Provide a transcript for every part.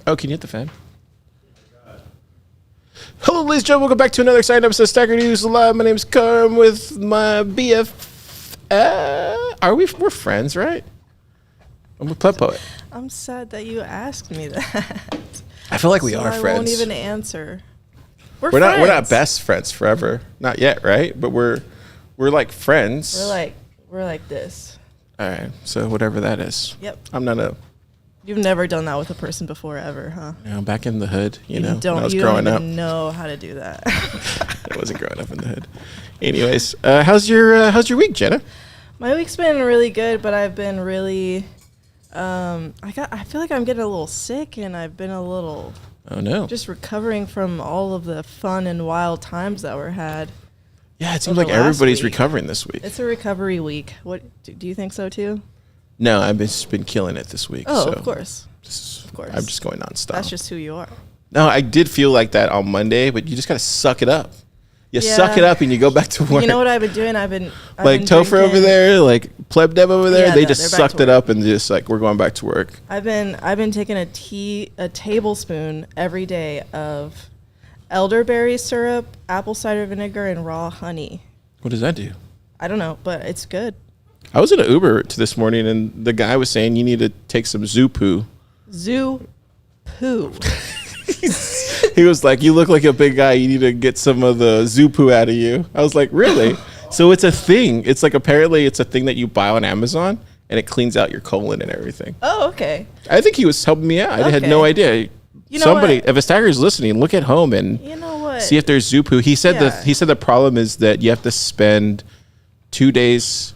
Oh, can you hit the fan? Hello, ladies and gentlemen. Welcome back to another exciting episode of Stacker News Live. My name is Car. I'm with my BF. We're friends, right? I'm with PlebPoet. I'm sad that you asked me that. I feel like we are I friends. I won't even answer. We're not best friends forever. Not yet, right? But we're like friends. We're like this. All right. So whatever that is. Yep. I'm not a. You've never done that with a person before, ever, huh? You know, back in the hood, when I was growing up. You don't even know how to do that. I wasn't growing up in the hood. Anyways, how's your week, Jenna? My week's been really good, but I've been really, I feel like I'm getting a little sick, and I've been a little. Oh no! Just recovering from all of the fun and wild times that were had. Yeah, it seems like everybody's recovering this week. It's a recovery week. What do you think so too? No, I've just been killing it this week. Oh, so of course. I'm just going nonstop. That's just who you are. No, I did feel like that on Monday, but you just gotta suck it up. Suck it up and you go back to work. You know what I've been doing? I've been Topher over there, like Pleb Dev over there. Yeah, they just sucked it up and just like we're going back to work. I've been taking a tablespoon every day of elderberry syrup, apple cider vinegar, and raw honey. What does that do? I don't know, but it's good. I was in an Uber this morning, and the guy was saying you need to take some zoo poo. Zoo poo. He was like, you look like a big guy. You need to get some of the zoo poo out of you. I was like, really? So it's a thing. It's like apparently it's a thing that you buy on Amazon, and it cleans out your colon and everything. Oh, okay. I think he was helping me out. I had no idea. You know Somebody, what? If a stagger is listening, look at home and see if there's zoo poo. He said the problem is that you have to spend 2 days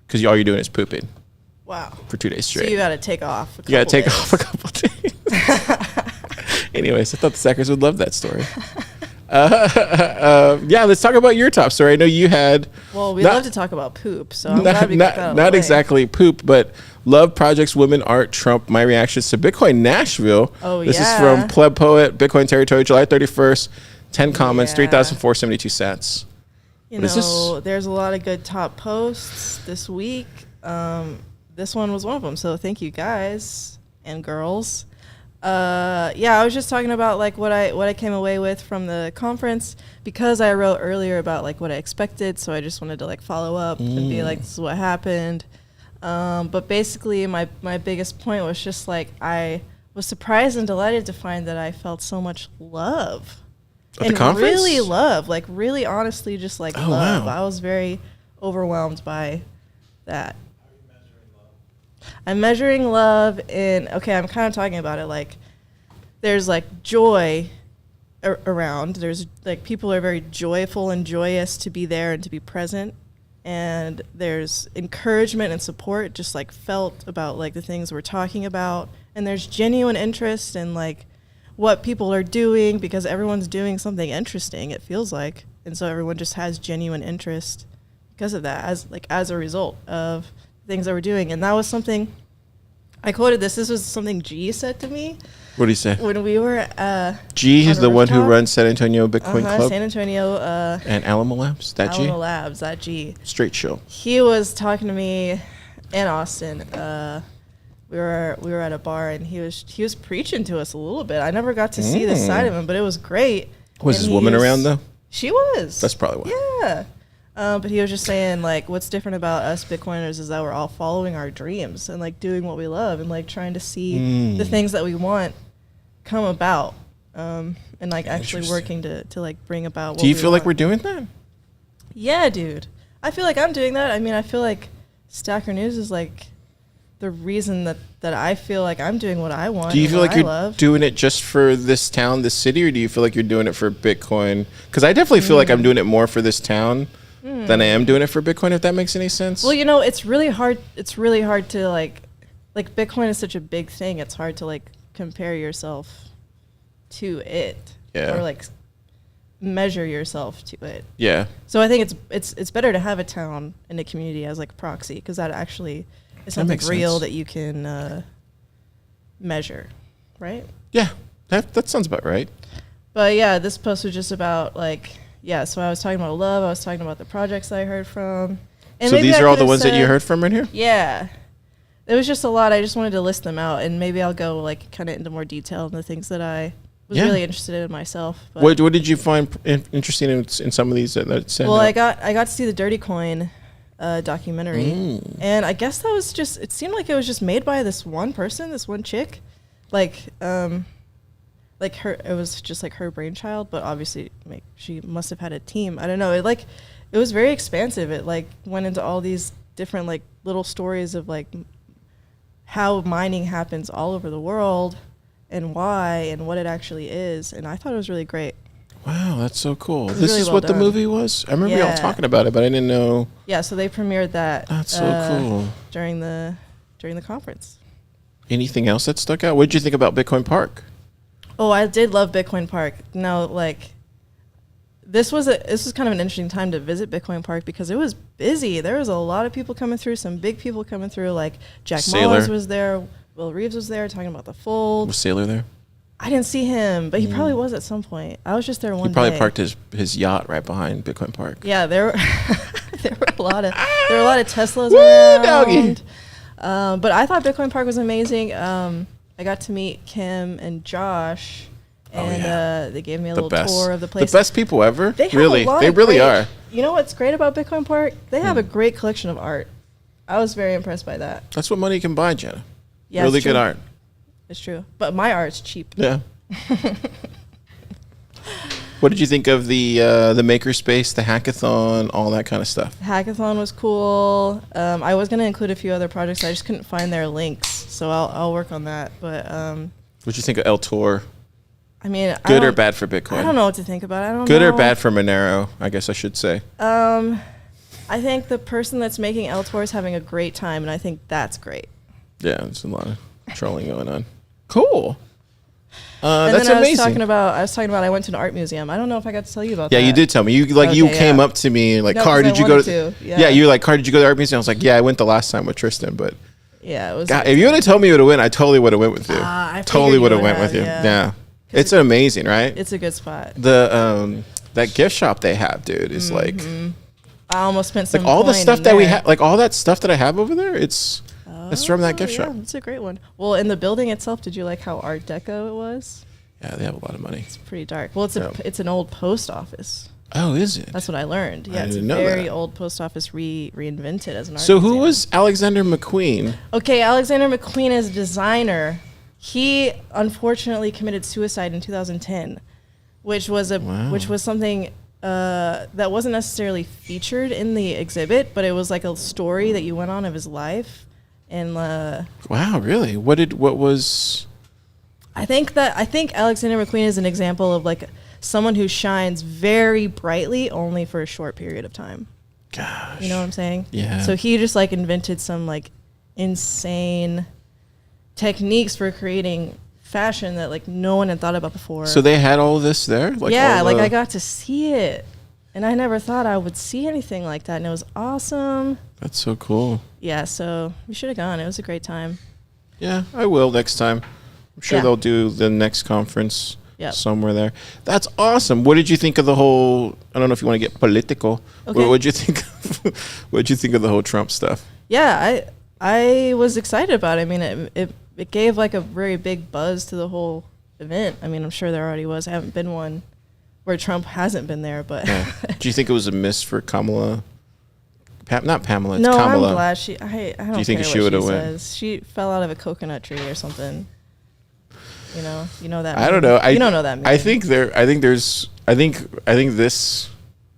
because all you're doing is pooping. Wow. For 2 days straight. So you got to take off. You got to take off a couple days. Anyways, I thought the Stackers would love that story. Let's talk about your top story. I know you had. Well, we love to talk about poop, so I'm glad we got that not exactly poop, but love projects, women, art, Trump. My reactions to Bitcoin Nashville. Oh, this is from PlebPoet, Bitcoin Territory, July 31st. 10 comments, 3,472 cents. There's a lot of good top posts this week. This one was one of them. So thank you guys and girls. I was just talking about like what I came away with from the conference because I wrote earlier about like what I expected. So I just wanted to like follow up and be like, this is what happened. But basically my biggest point was just like, I was surprised and delighted to find that I felt so much love. At the conference? Really love, like really honestly just like love. Wow. I was very overwhelmed by that. I'm measuring love in, I'm kind of talking about it like there's like joy around. There's like people are very joyful and joyous to be there and to be present. And there's encouragement and support just like felt about like the things we're talking about. And there's genuine interest in like what people are doing because everyone's doing something interesting, it feels like. And so everyone just has genuine interest because of that as a result of things that we're doing. And that was something I quoted this was something G said to me. What did he say? When we were G is the one who runs San Antonio Bitcoin Club. San Antonio and Alamo Labs. That G? Alamo Labs, that G. Straight show. He was talking to me in Austin. We were at a bar and he was preaching to us a little bit. I never got to see this side of him, but it was great. Was his woman around though? She was. That's probably why. Yeah. But he was just saying, like, what's different about us Bitcoiners is that we're all following our dreams and, like, doing what we love and, like, trying to see the things that we want come about and, like, actually working to like, bring about what we want. Do you feel like we're doing that? Yeah, dude. I feel like I'm doing that. I mean, I feel like Stacker News is, like, the reason that I feel like I'm doing what I want. Do you feel like you're doing it just for this town, this city, or do you feel like you're doing it for Bitcoin? Because I definitely feel like I'm doing it more for this town than I am doing it for Bitcoin, if that makes any sense. Well, it's really hard. It's really hard to like Bitcoin is such a big thing. It's hard to like compare yourself to it or like measure yourself to it. Yeah. So I think it's better to have a town and a community as like proxy because that actually is something real that you can measure, right? Yeah, that sounds about right. But yeah, this post was just about like. Yeah, so I was talking about love. I was talking about the projects I heard from. And so these are all the ones that you heard from right here? Yeah. it was just a lot. I just wanted to list them out, and maybe I'll go like kind of into more detail on the things that I was really interested in myself. But what did you find interesting in some of these? Well, I got to see the Dirty Coin documentary, and I guess that was just. It seemed like it was just made by this one person, this one chick, like her. It was just like her brainchild, but obviously, like she must have had a team. I don't know. It was very expansive. It like went into all these different like little stories of like how mining happens all over the world and why and what it actually is. And I thought it was really great. Wow, that's so cool. This really is well what done. the movie was? I remember y'all talking about it, but I didn't know. Yeah, so they premiered that. That's so cool. During the conference. Anything else that stuck out? What did you think about Bitcoin Park? Oh, I did love Bitcoin Park. No, like this was kind of an interesting time to visit Bitcoin Park because it was busy. There was a lot of people coming through, some big people coming through. Like Jack Mullers was there, Will Reeves was there talking about the fold. Was Sailor there? I didn't see him, but he probably was at some point. I was just there one day. He probably parked his yacht right behind Bitcoin Park. Yeah, there were a lot of Teslas around. But I thought Bitcoin Park was amazing. I got to meet Kim and Josh. And they gave me a little tour of the place. The best people ever. They really are. You know what's great about Bitcoin Park? They have a great collection of art. I was very impressed by that. That's what money can buy, Jenna. Yeah, really good art. It's true. But my art's cheap. Yeah. What did you think of the makerspace, the hackathon, all that kind of stuff? Hackathon was cool. I was going to include a few other projects. I just couldn't find their links. So I'll work on that. But what did you think of El Tor? I mean, good or bad for Bitcoin? I don't know what to think about it. I don't know. Good or bad for Monero, I guess I should say. I think the person that's making El Tor is having a great time, and I think that's great. Yeah, there's a lot of trolling going on. Cool. And that's then amazing. I was talking about I went to an art museum. I don't know if I got to tell you about that. Yeah, you did tell me. You came up to me and like, Car, did you go to? Yeah, you were like, Car, did you go to the art museum? I was like, yeah, I went the last time with Tristan, but yeah, it was. God, if you would have told me you would have went, I totally would have went with you. I totally would have went with you. Yeah. It's amazing, right? It's a good spot. The that gift shop they have, dude, is like. I almost spent some. Like all the stuff that we have, like all that stuff that I have over there, it's from that gift shop. It's a great one. Well, in the building itself, did you like how Art Deco it was? Yeah, they have a lot of money. It's pretty dark. Well, it's an old post office. Oh, is it? That's what I learned. Yeah, it's a very old post office reinvented as an art So museum. who was Alexander McQueen? Okay, Alexander McQueen is a designer. He unfortunately committed suicide in 2010, which was something that wasn't necessarily featured in the exhibit, but it was like a story that you went on of his life. And wow, really? What was? I think Alexander McQueen is an example of like someone who shines very brightly only for a short period of time. Gosh. You know what I'm saying? Yeah. So he just like invented some like insane techniques for creating fashion that like no one had thought about before. So they had all this there? Like yeah, like I got to see it. And I never thought I would see anything like that. And it was awesome. That's so cool. Yeah, so we should have gone. It was a great time. Yeah, I will next time. I'm sure they'll do the next conference somewhere there. That's awesome. What did you think of the whole, I don't know if you want to get political. Okay. What did you think of the whole Trump stuff? Yeah, I was excited about it. I mean, it gave like a very big buzz to the whole event. I mean, I'm sure there already was. I haven't been one where Trump hasn't been there, but do you think it was a miss for Kamala? Not Pamela. It's no, Kamala. I'm glad she. I don't. Do you think she would have went? She fell out of a coconut tree or something. You know that. I don't know. You don't know that. Meme. I think this.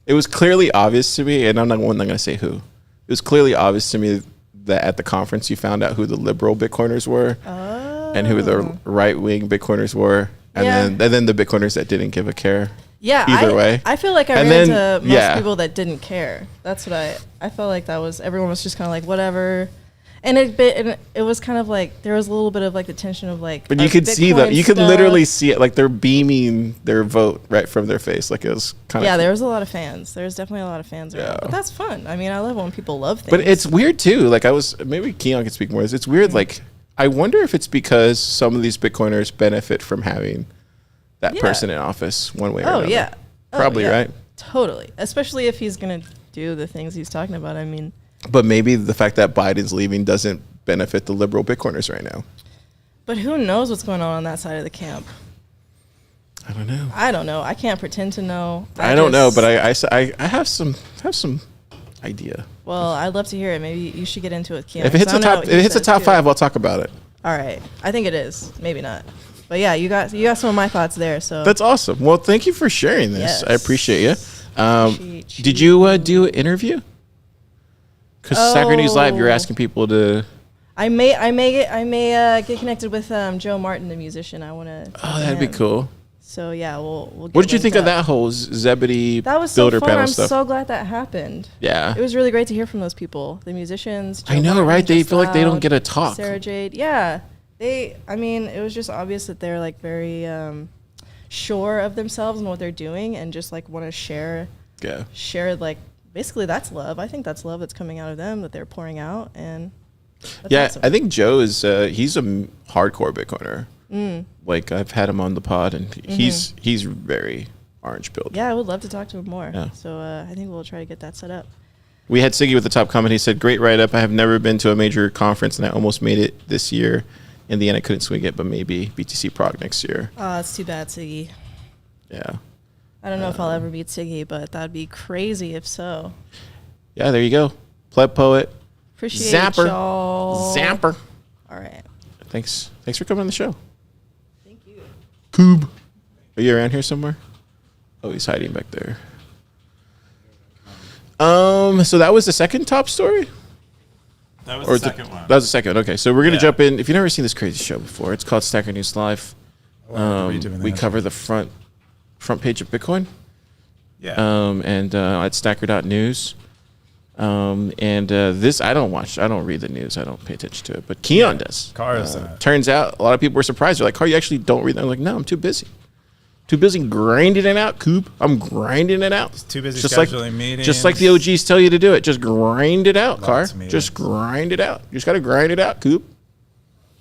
It was clearly obvious to me, and I'm not going to say who. It was clearly obvious to me that at the conference you found out who the liberal Bitcoiners were, and who the right wing Bitcoiners were, and then the Bitcoiners that didn't give a care. Yeah, either way. I feel like I ran into most people that didn't care. That's what I felt like that was, everyone was just kind of like, whatever. And it was kind of like, there was a little bit of like the tension of like, but you could see them. You could literally see it. Like they're beaming their vote right from their face. Like it was kind of. Yeah, there was a lot of fans. There was definitely a lot of fans around. But that's fun. I mean, I love when people love things. But it's weird too. Like maybe Keyan can speak more. It's weird. Like I wonder if it's because some of these Bitcoiners benefit from having that person in office one way or another. Yeah. Probably, right? Totally. Especially if he's going to do the things he's talking about. I mean. But maybe the fact that Biden's leaving doesn't benefit the liberal Bitcoiners right now. But who knows what's going on that side of the camp? I don't know. I can't pretend to know. I don't know, but I have some idea. Well, I'd love to hear it. Maybe you should get into it, Keyan. If it hits a top 5, I'll talk about it. All right. I think it is. Maybe not. But yeah, you got some of my thoughts there. So that's awesome. Well, thank you for sharing this. Yes. I appreciate you. Did you do an interview? Because Saturday News Live, you're asking people to. I may get connected with Joe Martin, the musician. I want to. Oh, that'd be cool. So yeah, we'll get what did you think of that whole Zebedee that was so builder fun. panel I'm stuff? so glad that happened. Yeah. It was really great to hear from those people, the musicians. Joe I know, Martin, right? They Just feel like they don't Loud, get a talk. Sarah Jade. Yeah. It was just obvious that they're like very sure of themselves and what they're doing and just like want to share like basically that's love. I think that's love that's coming out of them that they're pouring out. And that's awesome. I think Joe is he's a hardcore Bitcoiner. Like I've had him on the pod and he's very orange pilled. Yeah, I would love to talk to him more. Yeah. So I think we'll try to get that set up. We had Siggy with the top comment. He said, "Great write up. I have never been to a major conference and I almost made it this year. In the end, I couldn't swing it, but maybe BTC Prague next year." It's too bad, Siggy. Yeah. I don't know if I'll ever meet Siggy, but that'd be crazy if so. Yeah, there you go. PlebPoet. Appreciate Zapper. y'all. Zapper. All right. Thanks for coming on the show. Thank you. Coob. Are you around here somewhere? Oh, he's hiding back there. So that was the second top story? That was the second one. That was the second. Okay, so we're going to jump in. If you've never seen this crazy show before, it's called Stacker News Live. We cover the front page of Bitcoin. Yeah. And at stacker.news. This, I don't read the news. I don't pay attention to it. But Keyan does. Car is turns out a lot of people were surprised. They're like, Car, you actually don't read that? I'm like, no, I'm too busy. Too busy grinding it out, Coop. I'm grinding it out. Too busy scheduling meetings. Just like the OGs tell you to do it. Just grind it out, Car. Just grind it out. You just got to grind it out, Coop.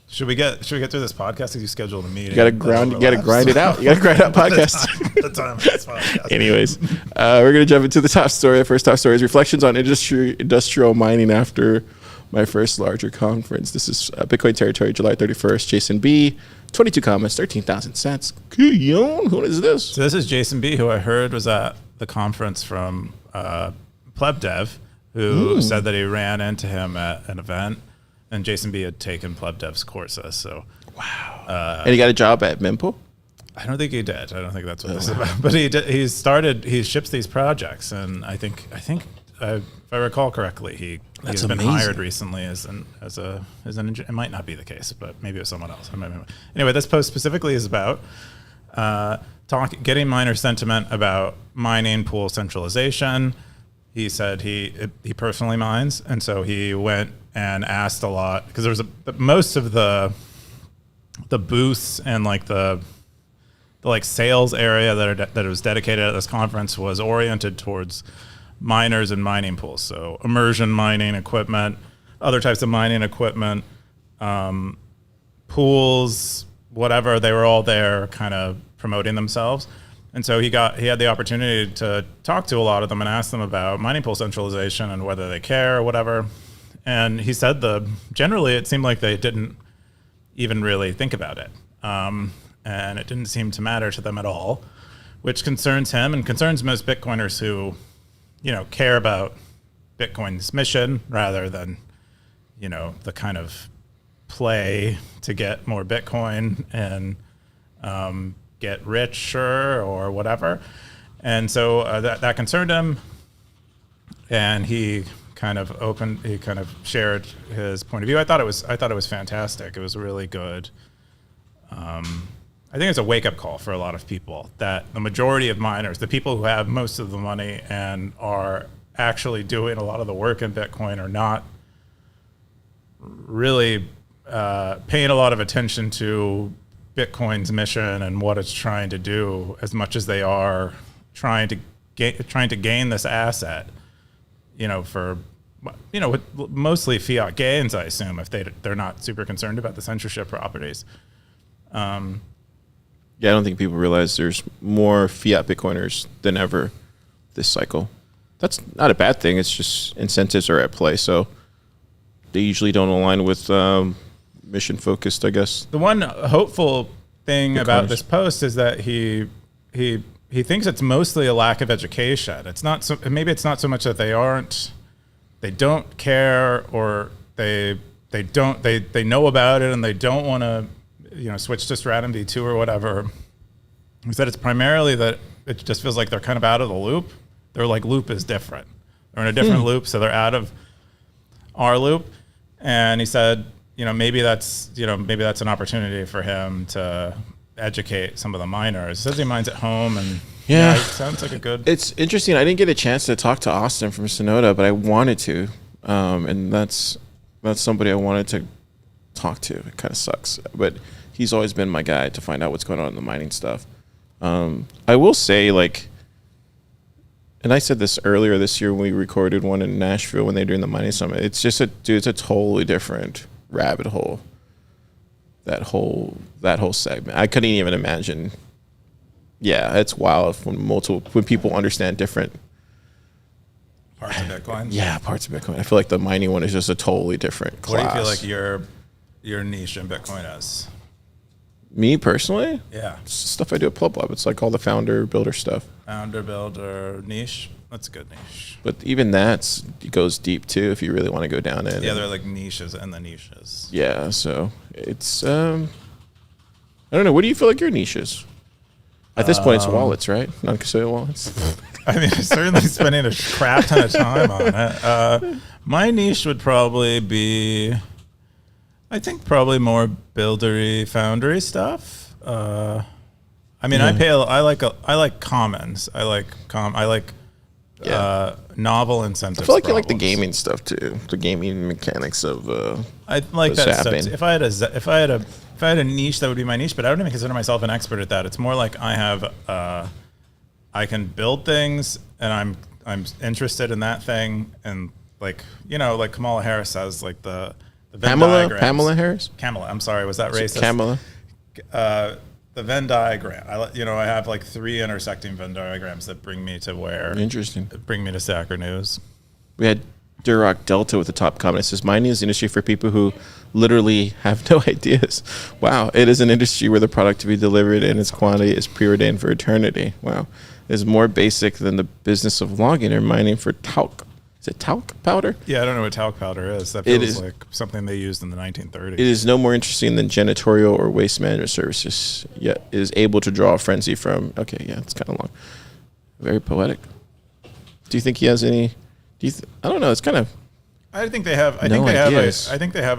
Should we get through this podcast because you scheduled a meeting? You got to grind it out. You got to grind out podcast. the time of this podcast. Anyways, we're going to jump into the top story. The first top story is reflections on industrial mining after my first larger conference. This is Bitcoin Territory, July 31st. Jason B. 22 comments, 13,000 cents. Keyan, who is this? So this is Jason B., who I heard was at the conference from PlebDev, who said that he ran into him at an event, and Jason B. had taken PlebDev's courses. So, wow. And he got a job at Mempo? I don't think he did. I don't think that's what this is about. But he ships these projects, and I think if I recall correctly, he's been hired recently as an engineer. It might not be the case, but maybe it was someone else. Anyway, this post specifically is about getting miner sentiment about mining pool centralization. He said he personally mines, and so he went and asked a lot because there was most of the booths and like the sales area that was dedicated at this conference was oriented towards miners and mining pools. So immersion mining equipment, other types of mining equipment, pools, whatever, they were all there kind of promoting themselves. And so he had the opportunity to talk to a lot of them and ask them about mining pool centralization and whether they care or whatever. And he said generally it seemed like they didn't even really think about it. And it didn't seem to matter to them at all, which concerns him and concerns most Bitcoiners who care about Bitcoin's mission rather than, the kind of play to get more Bitcoin and get richer or whatever. And so that concerned him. And he kind of shared his point of view. I thought it was fantastic. It was really good. I think it's a wake-up call for a lot of people that the majority of miners, the people who have most of the money and are actually doing a lot of the work in Bitcoin, are not really paying a lot of attention to Bitcoin's mission and what it's trying to do as much as they are trying to gain this asset, for with mostly fiat gains, I assume, if they're not super concerned about the censorship properties. Yeah, I don't think people realize there's more fiat Bitcoiners than ever this cycle. That's not a bad thing. It's just incentives are at play. So they usually don't align with mission focused, I guess. The one hopeful thing about this post is that he thinks it's mostly a lack of education. It's not so, maybe it's not so much that they don't care, or they know about it and they don't want to, switch to Stratum V2 or whatever. He said it's primarily that it just feels like they're kind of out of the loop. Their like loop is different. They're in a different loop, so they're out of our loop. And he said, maybe that's an opportunity for him to educate some of the miners. He says he mines at home, and it sounds like a good. It's interesting. I didn't get a chance to talk to Austin from Sonoda, but I wanted to, and that's somebody I wanted to talk to. It kind of sucks, but he's always been my guy to find out what's going on in the mining stuff. I will say, like, and I said this earlier this year when we recorded one in Nashville when they were doing the mining summit. It's just it's a totally different rabbit hole. That whole segment, I couldn't even imagine. Yeah, it's wild when people understand different parts of Bitcoin. Yeah, parts of Bitcoin. I feel like the mining one is just a totally different class. What do you feel like your niche in Bitcoin is? Me personally? Yeah. It's stuff I do at PlebPoet. It's like all the founder builder stuff. Founder builder niche. That's a good niche. But even it goes deep too if you really want to go down it. Yeah, they're like niches and the niches. Yeah, so it's I don't know. What do you feel like your niche is? At this point, it's wallets, right? Non-custodial wallets. I mean, certainly spending a crap ton of time on it. My niche would probably be, I think, probably more buildery, foundery stuff. I mean, I like commons. I like novel incentives. I feel like problems. you like the gaming stuff too. The gaming mechanics of. I like that stuff too. If I had a niche, that would be my niche. But I don't even consider myself an expert at that. It's more like I can build things, and I'm interested in that thing, and like Kamala Harris says, like the Venn diagrams. Pamela Harris. Kamala. I'm sorry, was that racist? Kamala. The Venn diagram. I have like 3 intersecting Venn diagrams that bring me to where. Interesting. Bring me to Sacker News. We had Duroc Delta with the top comment. It says, mining is an industry for people who literally have no ideas. Wow. It is an industry where the product to be delivered and its quantity is preordained for eternity. Wow. It is more basic than the business of logging or mining for talc. Is it talc powder? Yeah, I don't know what talc powder is. That feels like something they used in the 1930s. It is no more interesting than janitorial or waste management services, yet it is able to draw a frenzy from... Okay, yeah, it's kind of long. Very poetic. Do you think he has any... I don't know, it's kind of... I think they have... I think they have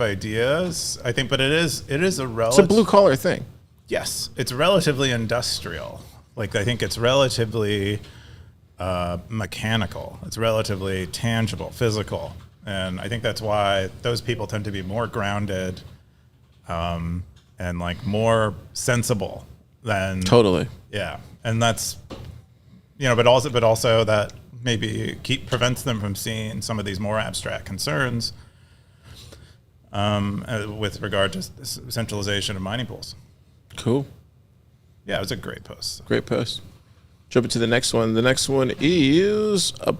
ideas. But it is a relative... It's a blue-collar thing. Yes. It's relatively industrial. Like, I think it's relatively... mechanical. It's relatively tangible, physical, and I think that's why those people tend to be more grounded, and like more sensible than totally. Yeah, and that's but also that maybe prevents them from seeing some of these more abstract concerns with regard to centralization of mining pools. Cool. Yeah, it was a great post. Great post. Jumping to the next one. The next one is no,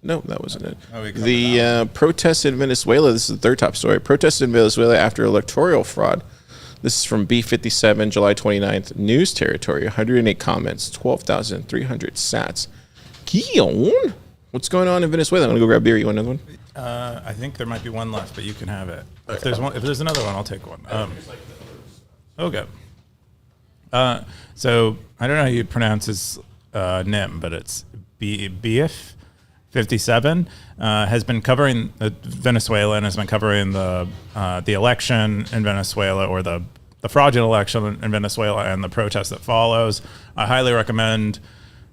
that wasn't it. The protests in Venezuela. This is the third top story. Protests in Venezuela after electoral fraud. This is from B57, July 29th. News territory, 108 comments, 12,300 sats. Keyan, what's going on in Venezuela? I'm going to go grab beer. You want another one? I think there might be one left, but you can have it. If there's another one, I'll take one. Okay. So I don't know how you pronounce his name, but it's BF 57 has been covering Venezuela and has been covering the election in Venezuela, or the fraudulent election in Venezuela, and the protest that follows. I highly recommend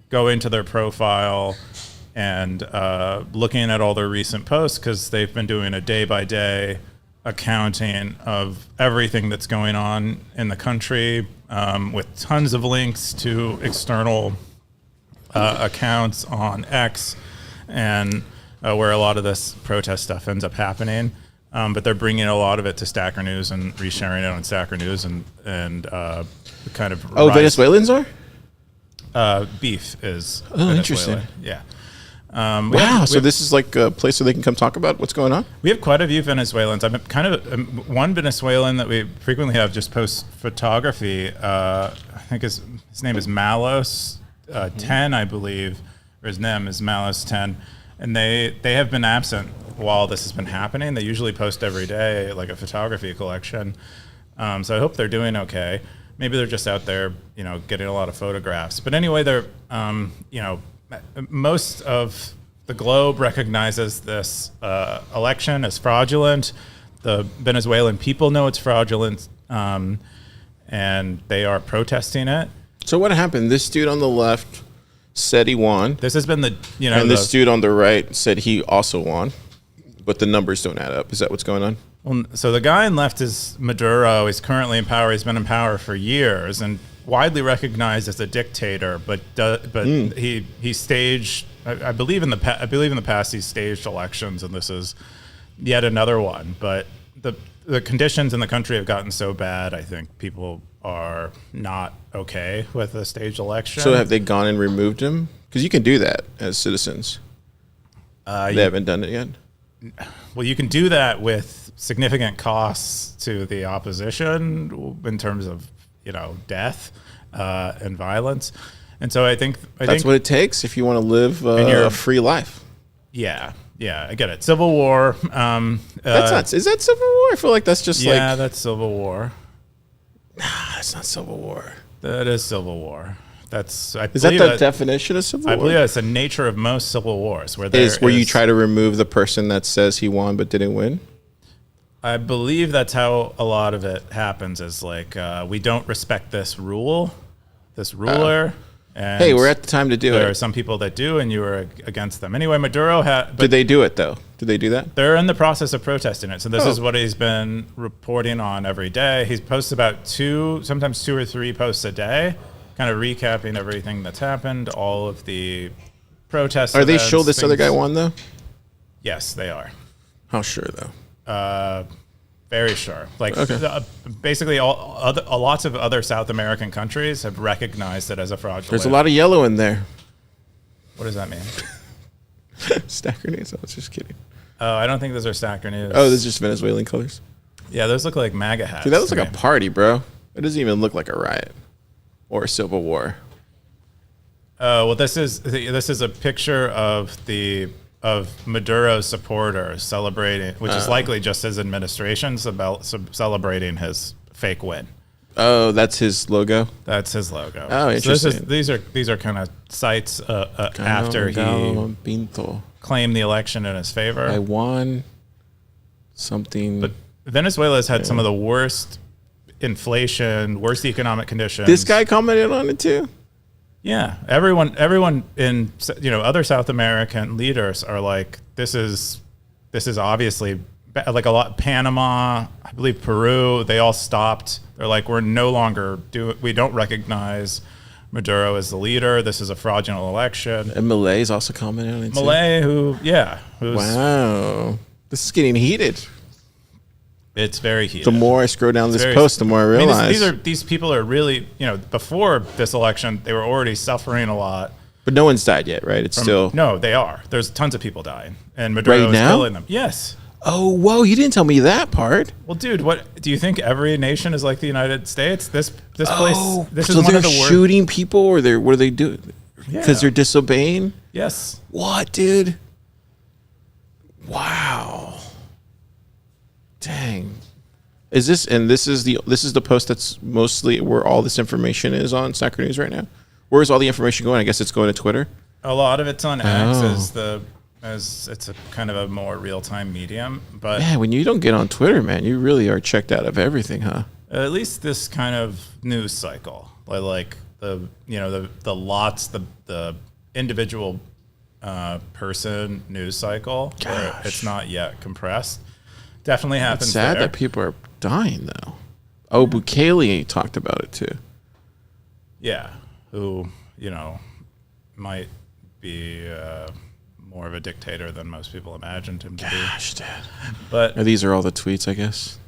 going to their profile and looking at all their recent posts, because they've been doing a day-by-day accounting of everything that's going on in the country, with tons of links to external accounts on X, and where a lot of this protest stuff ends up happening. But they're bringing a lot of it to Stacker News and resharing it on Stacker News, and kind of Venezuelans are? Beef is Venezuela. Interesting. Yeah. Wow. So this is like a place where they can come talk about what's going on? We have quite a few Venezuelans. I'm kind of one Venezuelan that we frequently have just post photography. I think his name is Malos 10, I believe, or his name is Malos 10. And they have been absent while this has been happening. They usually post every day, like a photography collection. So I hope they're doing okay. Maybe they're just out there, getting a lot of photographs. But anyway, they're, most of the globe recognizes this election as fraudulent. The Venezuelan people know it's fraudulent, and they are protesting it. So what happened? This dude on the left said he won. This has been and this dude on the right said he also won, but the numbers don't add up. Is that what's going on? Well, so the guy on left is Maduro. He's currently in power. He's been in power for years and widely recognized as a dictator. But he staged. I believe in the past he staged elections, and this is yet another one. But the conditions in the country have gotten so bad. I think people are not okay with a staged election. So have they gone and removed him? Because you can do that as citizens. They haven't done it yet. Well, you can do that with significant costs to the opposition in terms of death and violence, and so I think that's what it takes if you want to live a free life. Yeah, I get it. Civil War. That's not. Is that Civil War? I feel like that's just that's Civil War. Nah, that's not Civil War. That is Civil War. Is that the definition of Civil War? I believe that's the nature of most civil wars, where you try to remove the person that says he won but didn't win. I believe that's how a lot of it happens. Is like we don't respect this ruler. And hey, we're at the time to do it. There are some people that do, and you are against them. Anyway, Maduro did they do it though? Did they do that? They're in the process of protesting it. So this is what he's been reporting on every day. He posts about sometimes two or three posts a day, kind of recapping everything that's happened, all of the protests. Are they sure this other guy won though? Yes, they are. How sure though? Very sure. Basically, lots of other South American countries have recognized it as a fraudulent. There's a lot of yellow in there. What does that mean? Stack grenades. I was just kidding. Oh, I don't think those are stack grenades. Oh, those are just Venezuelan colors. Yeah, those look like MAGA hats. Dude, that looks like a party, bro. It doesn't even look like a riot or a civil war. Well, this is a picture of Maduro's supporters celebrating, which is likely just his administration celebrating his fake win. Oh, that's his logo. That's his logo. Oh, interesting. So these are kind of sites after he claimed the election in his favor. I won something. But Venezuela has had some of the worst inflation, worst economic conditions. This guy commented on it too. Yeah, everyone in other South American leaders are like, this is obviously like a lot. Panama, I believe Peru, they all stopped. They're like, we're no longer we don't recognize Maduro as the leader. This is a fraudulent election. And Malay's also commented on it too. Malay, wow, this is getting heated. It's very heated. The more I scroll down this post, the more I realize these people are really, before this election, they were already suffering a lot. But no one's died yet, right? No, they are. There's tons of people dying, and Maduro is killing them. Yes. Oh, whoa! You didn't tell me that part. Well, dude, what do you think? Every nation is like the United States. This place. This is so one of the they're shooting people, or what are they doing? Because they're disobeying. Yes. What, dude? Wow. Dang. This is the post that's mostly where all this information is on Soccer News right now? Where's all the information going? I guess it's going to Twitter. A lot of it's on X as it's a kind of a more real-time medium. But man, when you don't get on Twitter, man, you really are checked out of everything, huh? At least this kind of news cycle, like the individual person news cycle, where it's not yet compressed. Definitely happens. It's sad that people are dying though. Oh, Bukele talked about it too. Yeah, who might be more of a dictator than most people imagined him to be. Gosh, Dad. But these are all the tweets, I guess.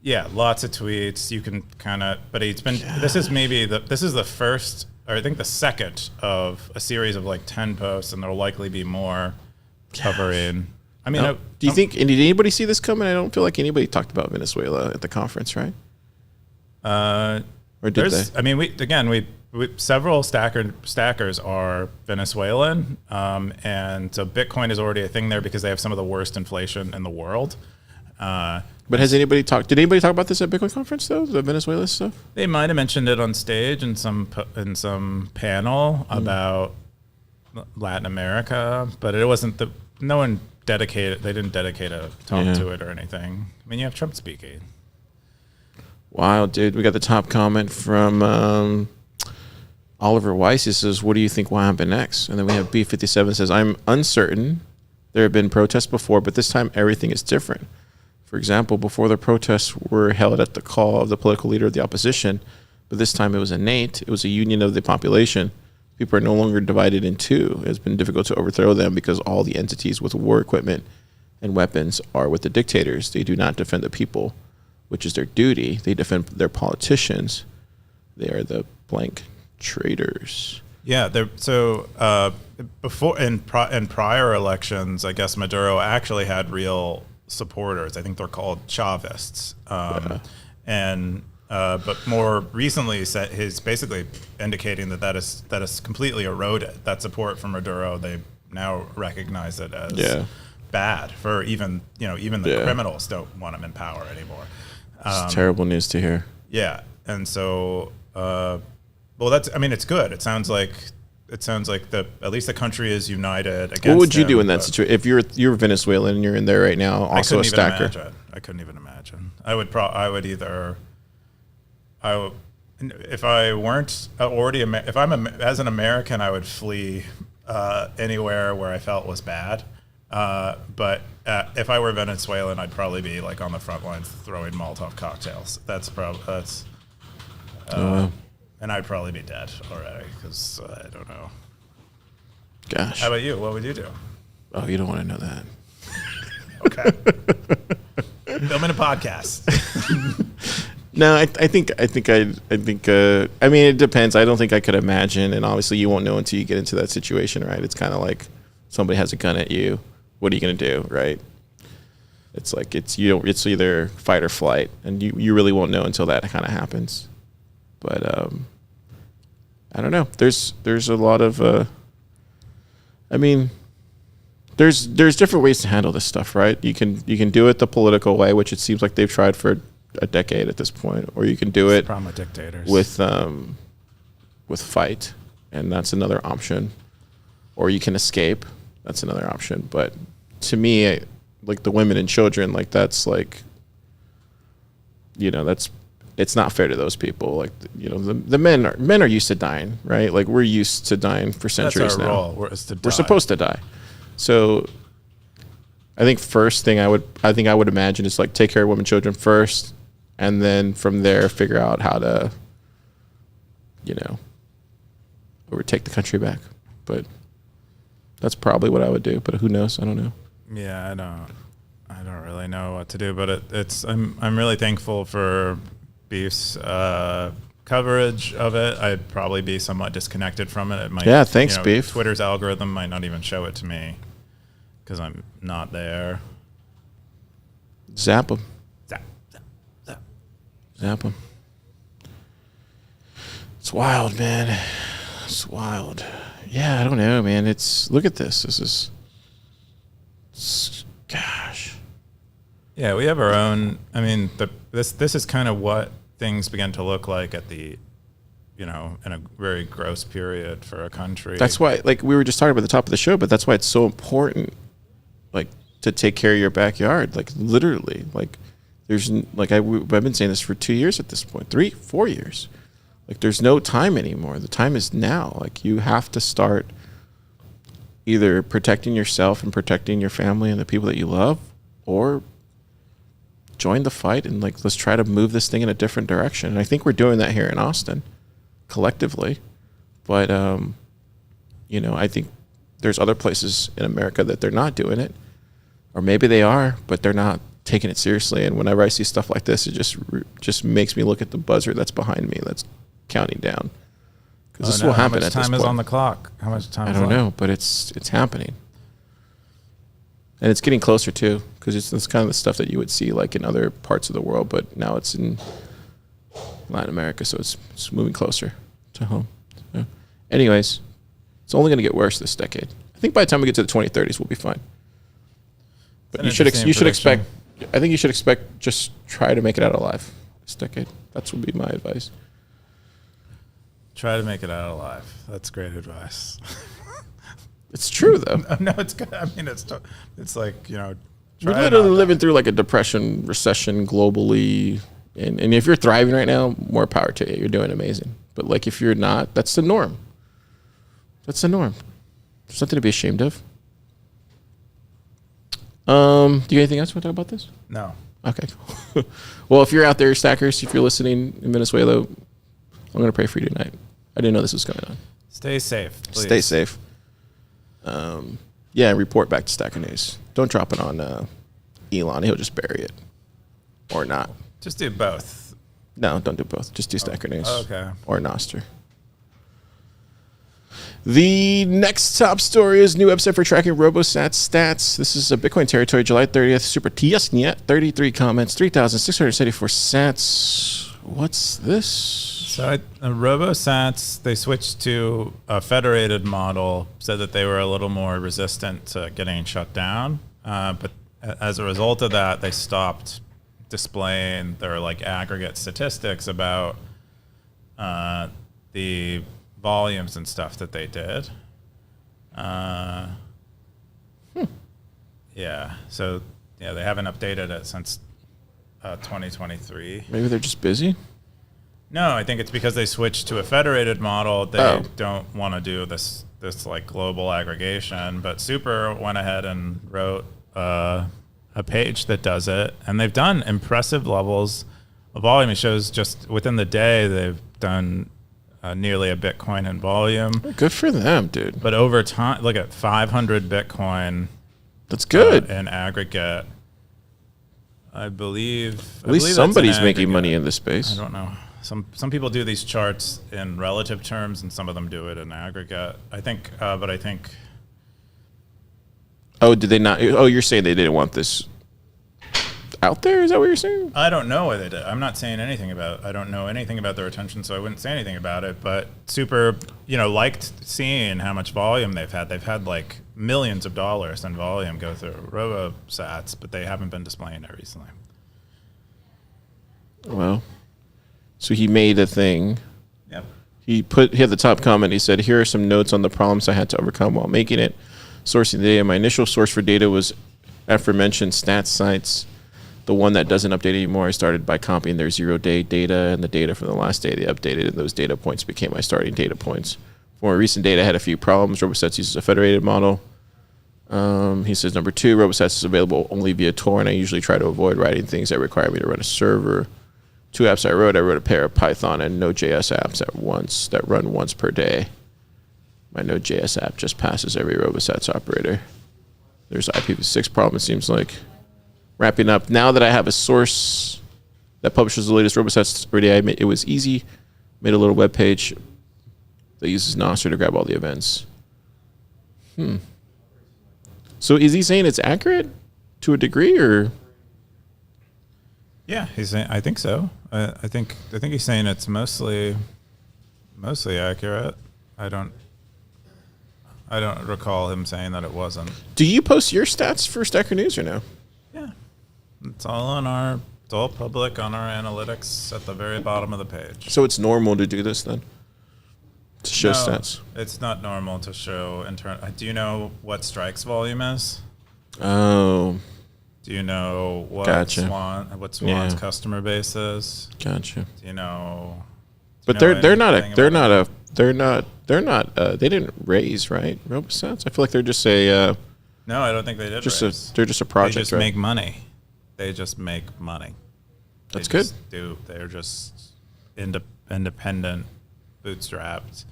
Yeah, lots of tweets. You can kind of, but it's been. This is the first, or I think the second of a series of like 10 posts, and there'll likely be more covering. I mean, do you think? And did anybody see this coming? I don't feel like anybody talked about Venezuela at the conference, right? Or did they? I mean, we several stackers are Venezuelan, and so Bitcoin is already a thing there because they have some of the worst inflation in the world. But has anybody talked? Did anybody talk about this at Bitcoin conference though? The Venezuela stuff? They might have mentioned it on stage in some panel about Latin America, but it wasn't no one dedicated. They didn't dedicate a talk to it or anything. I mean, you have Trump speaking. Wow, dude, we got the top comment from Oliver Weiss. He says, "What do you think will happen next?" And then we have B57 says, "I'm uncertain. There have been protests before, but this time everything is different. For example, before the protests were held at the call of the political leader of the opposition, but this time it was innate. It was a union of the population. People are no longer divided in two. It's been difficult to overthrow them because all the entities with war equipment and weapons are with the dictators. They do not defend the people, which is their duty. They defend their politicians. They are the blank traitors." Yeah, before in prior elections, I guess Maduro actually had real supporters. I think they're called Chavists, but more recently, he's basically indicating that is completely eroded. That support for Maduro, they now recognize it as bad for even the criminals don't want him in power anymore. It's terrible news to hear. Yeah, and so it's good. It sounds like at least the country is united against. What would you do in that situation if you're Venezuelan and you're in there right now, also a stacker? I couldn't even imagine. If I weren't already as an American, I would flee anywhere where I felt was bad. But if I were Venezuelan, I'd probably be like on the front lines throwing Molotov cocktails. And I'd probably be dead already because I don't know. Gosh. How about you? What would you do? Oh, you don't want to know that. Okay. Filming a podcast. No, I think I mean, it depends. I don't think I could imagine, and obviously you won't know until you get into that situation, right? It's kind of like somebody has a gun at you. What are you going to do, right? It's like it's either fight or flight, and you really won't know until that kind of happens. But I don't know. There's a lot of I mean, there's different ways to handle this stuff, right? You can do it the political way, which it seems like they've tried for a decade at this point, or you can do it problem with dictators with fight, and that's another option. Or you can escape. That's another option. But to me, like the women and children, like that's like, it's not fair to those people. Like, the men are used to dying, right? Like we're used to dying for centuries now. Role. We're supposed to die. So I think first thing I would imagine is like take care of women and children first, and then from there figure out how to, overtake the country back. But that's probably what I would do. But who knows? I don't know. Yeah, I don't really know what to do. But I'm really thankful for Beef's coverage of it. I'd probably be somewhat disconnected from it. It might, thanks, Beef. Twitter's algorithm might not even show it to me because I'm not there. Zap them. Zap. Zap them. It's wild, man. It's wild. Yeah, I don't know, man. Look at this. This is, gosh. Yeah, we have our own. I mean, this is kind of what things began to look like at the, in a very gross period for a country. That's why, like we were just talking about at the top of the show, but that's why it's so important, like to take care of your backyard. Like literally, like there's like I've been saying this for 2 years at this point, 3-4 years. Like there's no time anymore. The time is now. Like you have to start either protecting yourself and protecting your family and the people that you love, or join the fight and like let's try to move this thing in a different direction. And I think we're doing that here in Austin collectively. But I think there's other places in America that they're not doing it. Or maybe they are, but they're not taking it seriously. And whenever I see stuff like this, it just makes me look at the buzzer that's behind me that's counting down. Because this will happen at this point. How much time is on the clock? How much time? I don't know, but it's happening. And it's getting closer too, because it's kind of the stuff that you would see like in other parts of the world, but now it's in Latin America, so it's moving closer to home. So anyways, it's only going to get worse this decade. I think by the time we get to the 2030s, we'll be fine. But you should expect. I think you should expect just try to make it out alive this decade. That's would be my advice. Try to make it out alive. That's great advice. It's true though. No, it's good. I mean, it's like, you know, we're literally living through like a depression, recession globally, and if you're thriving right now, more power to you. You're doing amazing. But like if you're not, that's the norm. That's the norm. There's nothing to be ashamed of. Do you have anything else you want to talk about this? No. Okay. Well, if you're out there, stackers, if you're listening in Venezuela, I'm going to pray for you tonight. I didn't know this was going on. Stay safe, please. Stay safe. Yeah, and report back to Stacker News. Don't drop it on Elon. He'll just bury it. Or not. Just do both. No, don't do both. Just do Stacker News. Okay. Or Noster. The next top story is new website for tracking robosats stats. This is a Bitcoin territory, July 30th. Super TSNet, 33 comments, 3,674 sats. What's this? So robosats, they switched to a federated model, said that they were a little more resistant to getting shut down. But as a result of that, they stopped displaying their like aggregate statistics about the volumes and stuff that they did. Yeah. So yeah, they haven't updated it since 2023. Maybe they're just busy. No, I think it's because they switched to a federated model. They don't want to do this like global aggregation. But Super went ahead and wrote a page that does it, and they've done impressive levels of volume. It shows just within the day they've done nearly a Bitcoin in volume. Good for them, dude. But over time, look at 500 Bitcoin. That's good. In aggregate, I believe. At least somebody's making money in this space. I don't know. Some people do these charts in relative terms, and some of them do it in aggregate. I think, but I think. Oh, did they not? Oh, you're saying they didn't want this out there? Is that what you're saying? I don't know what they did. I'm not saying anything about. I don't know anything about their retention, so I wouldn't say anything about it. But Super, liked seeing how much volume they've had. They've had like millions of dollars in volume go through robosats, but they haven't been displaying it recently. Well. So he made a thing. Yep. He had the top comment. He said, "Here are some notes on the problems I had to overcome while making it. Sourcing the data. My initial source for data was aforementioned stats sites. The one that doesn't update anymore. I started by copying their 0-day data and the data from the last day they updated, and those data points became my starting data points. For more recent data, I had a few problems. Robosats uses a federated model. He says, number 2, Robosats is available only via Tor, and I usually try to avoid writing things that require me to run a server. 2 apps I wrote a pair of Python and Node.js apps that run once per day. My Node.js app just passes every Robosats operator. There's IPv6 problem, it seems like. Wrapping up, now that I have a source that publishes the latest Robosats every day, it was easy. Made a little web page that uses Nostr to grab all the events. So is he saying it's accurate to a degree, or? Yeah, he's saying. I think so. I think he's saying it's mostly accurate. I don't recall him saying that it wasn't. Do you post your stats for Stacker News or no? Yeah, it's all public on our analytics at the very bottom of the page. So it's normal to do this then? To show stats? It's not normal to show Do you know what Strike's volume is? Oh. Do you know what Swan's customer base is? Gotcha. Do you know? But they didn't raise, right? Robosats? I feel like they're just a no, I don't think they did. They're just a project. They just make money. They just make money. That's good. They're just independent, bootstrapped.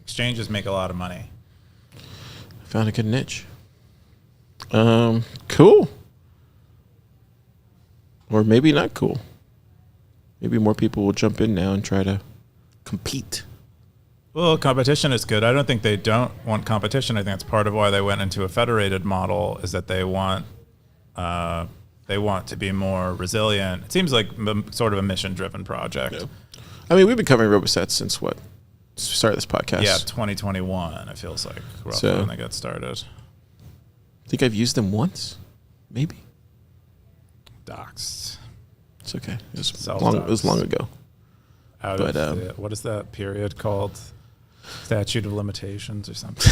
Exchanges make a lot of money. I found a good niche. Cool. Or maybe not cool. Maybe more people will jump in now and try to compete. Well, competition is good. I don't think they don't want competition. I think that's part of why they went into a federated model, is that they want to be more resilient. It seems like sort of a mission-driven project. Yeah. I mean, we've been covering robosats since what? Start this podcast. Yeah, 2021. It feels like roughly when they got started. I think I've used them once, maybe. Doxed. It's okay. It was long ago. What is that period called? Statute of limitations or something.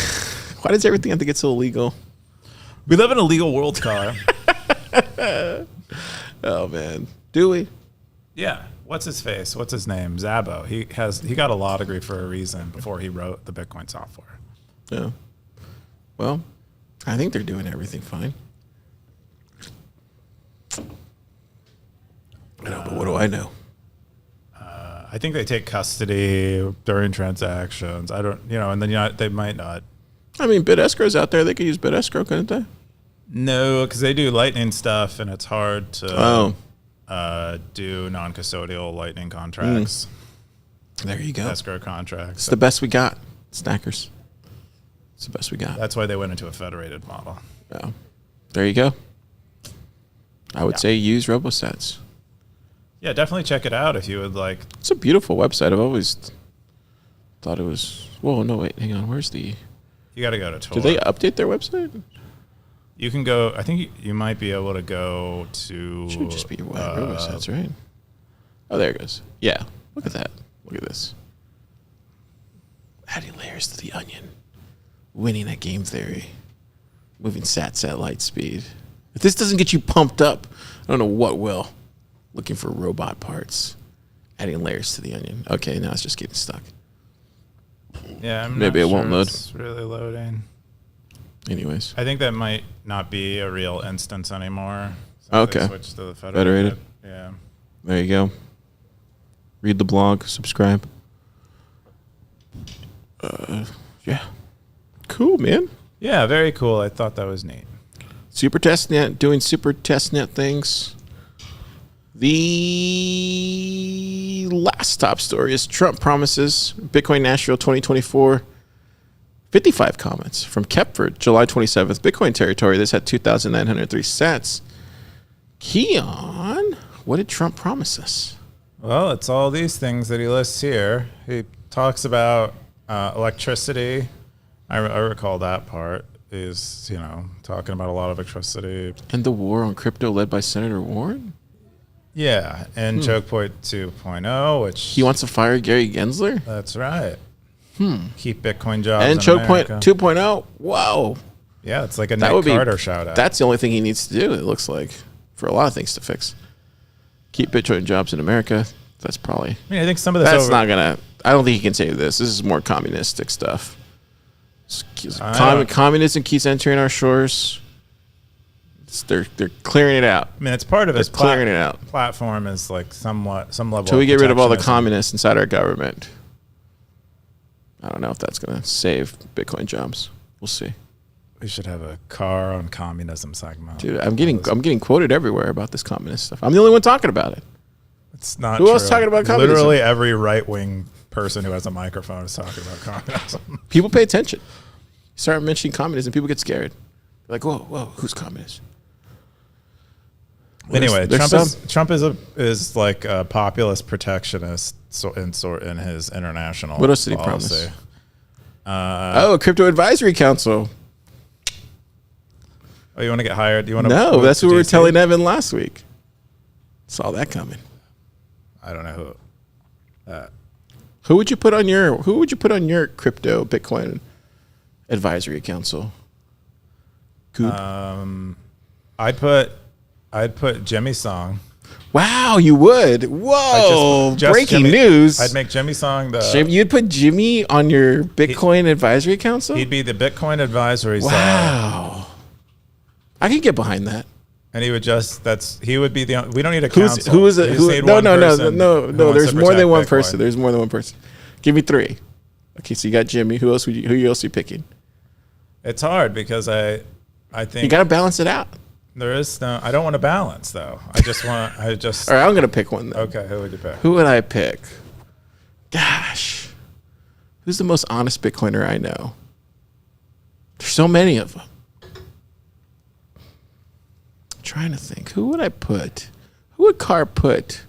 Why does everything have to get so illegal? We live in a legal world, Car. Oh man, do we? Yeah. What's his face? What's his name? Szabo. He got a law degree for a reason before he wrote the Bitcoin software. Yeah. Well, I think they're doing everything fine. I know, but what do I know? I think they take custody during transactions. I don't, and then they might not. I mean, BitEscrow's out there. They could use BitEscrow, couldn't they? No, because they do Lightning stuff, and it's hard to do non-custodial Lightning contracts. There you go. Escrow contracts. It's the best we got, Snackers. It's the best we got. That's why they went into a federated model. Yeah. There you go. I would say use robosats. Yeah, definitely check it out if you would like. It's a beautiful website. I've always thought it was. Whoa, no, wait, hang on. Where's the? You got to go to Tor. Did they update their website? You can go. I think you might be able to go to. Should just be robosats, right? Oh, there it goes. Yeah, look at that. Look at this. Adding layers to the onion. Winning at game theory. Moving sats at light speed. If this doesn't get you pumped up, I don't know what will. Looking for robot parts. Adding layers to the onion. Okay, now it's just getting stuck. Yeah, maybe it won't load. It's really loading. Anyways. I think that might not be a real instance anymore. Okay. They switched to the federated. Yeah. There you go. Read the blog. Subscribe. Yeah. Cool, man. Yeah, very cool. I thought that was neat. Super testnet, doing super testnet things. The last top story is Trump promises Bitcoin Nashville 2024. 55 comments from Kepford, July 27th. Bitcoin territory. This had 2,903 sats. Keyan, what did Trump promise us? Well, it's all these things that he lists here. He talks about electricity. I recall that part. Is talking about a lot of electricity. And the war on crypto led by Senator Warren? Yeah, and Choke Point 2.0, which... He wants to fire Gary Gensler? That's right. Keep Bitcoin jobs and in Choke Point America. 2.0? Whoa. Yeah, it's like a Nick Carter shout out. That's the only thing he needs to do, it looks like, for a lot of things to fix. Keep Bitcoin jobs in America. That's probably... I mean, I think some of this... That's not going to... I don't think he can say this. This is more communistic stuff. Communism keeps entering our shores. They're clearing it out. I mean, it's part of his clearing it out. Platform is like some level. Until we get rid of all the communists inside our government. I don't know if that's going to save Bitcoin jobs. We'll see. We should have a Car on Communism segment. Dude, I'm getting quoted everywhere about this communist stuff. I'm the only one talking about it. It's not. Who else is talking about communism? Literally every right-wing person who has a microphone is talking about communism. People pay attention. You start mentioning communism, people get scared. They're like, whoa, who's communist? Anyway, Trump is like a populist protectionist in his international. What else did he policy. promise? Crypto Advisory Council. Oh, you want to get hired? You want to? No, that's what we were telling Evan last week. Saw that coming. I don't know who. Who would you put on your crypto Bitcoin Advisory Council? Coop. I'd put Jimmy Song. Wow, you would. Whoa! Just breaking Jimmy, news. I'd make Jimmy Song you'd put Jimmy on your Bitcoin Advisory Council? He'd be the Bitcoin Advisory side. Wow. I can get behind that. And he would he would be the, we don't need a council. No, there's more than one person. There's more than one person. Give me three. Okay, so you got Jimmy. Who else are you picking? It's hard because I think you got to balance it out. There is no. I don't want to balance though. I just. All right, I'm gonna pick one then. Okay, who would you pick? Who would I pick? Gosh, who's the most honest Bitcoiner I know? There's so many of them. I'm trying to think. Who would I put? Who would Car put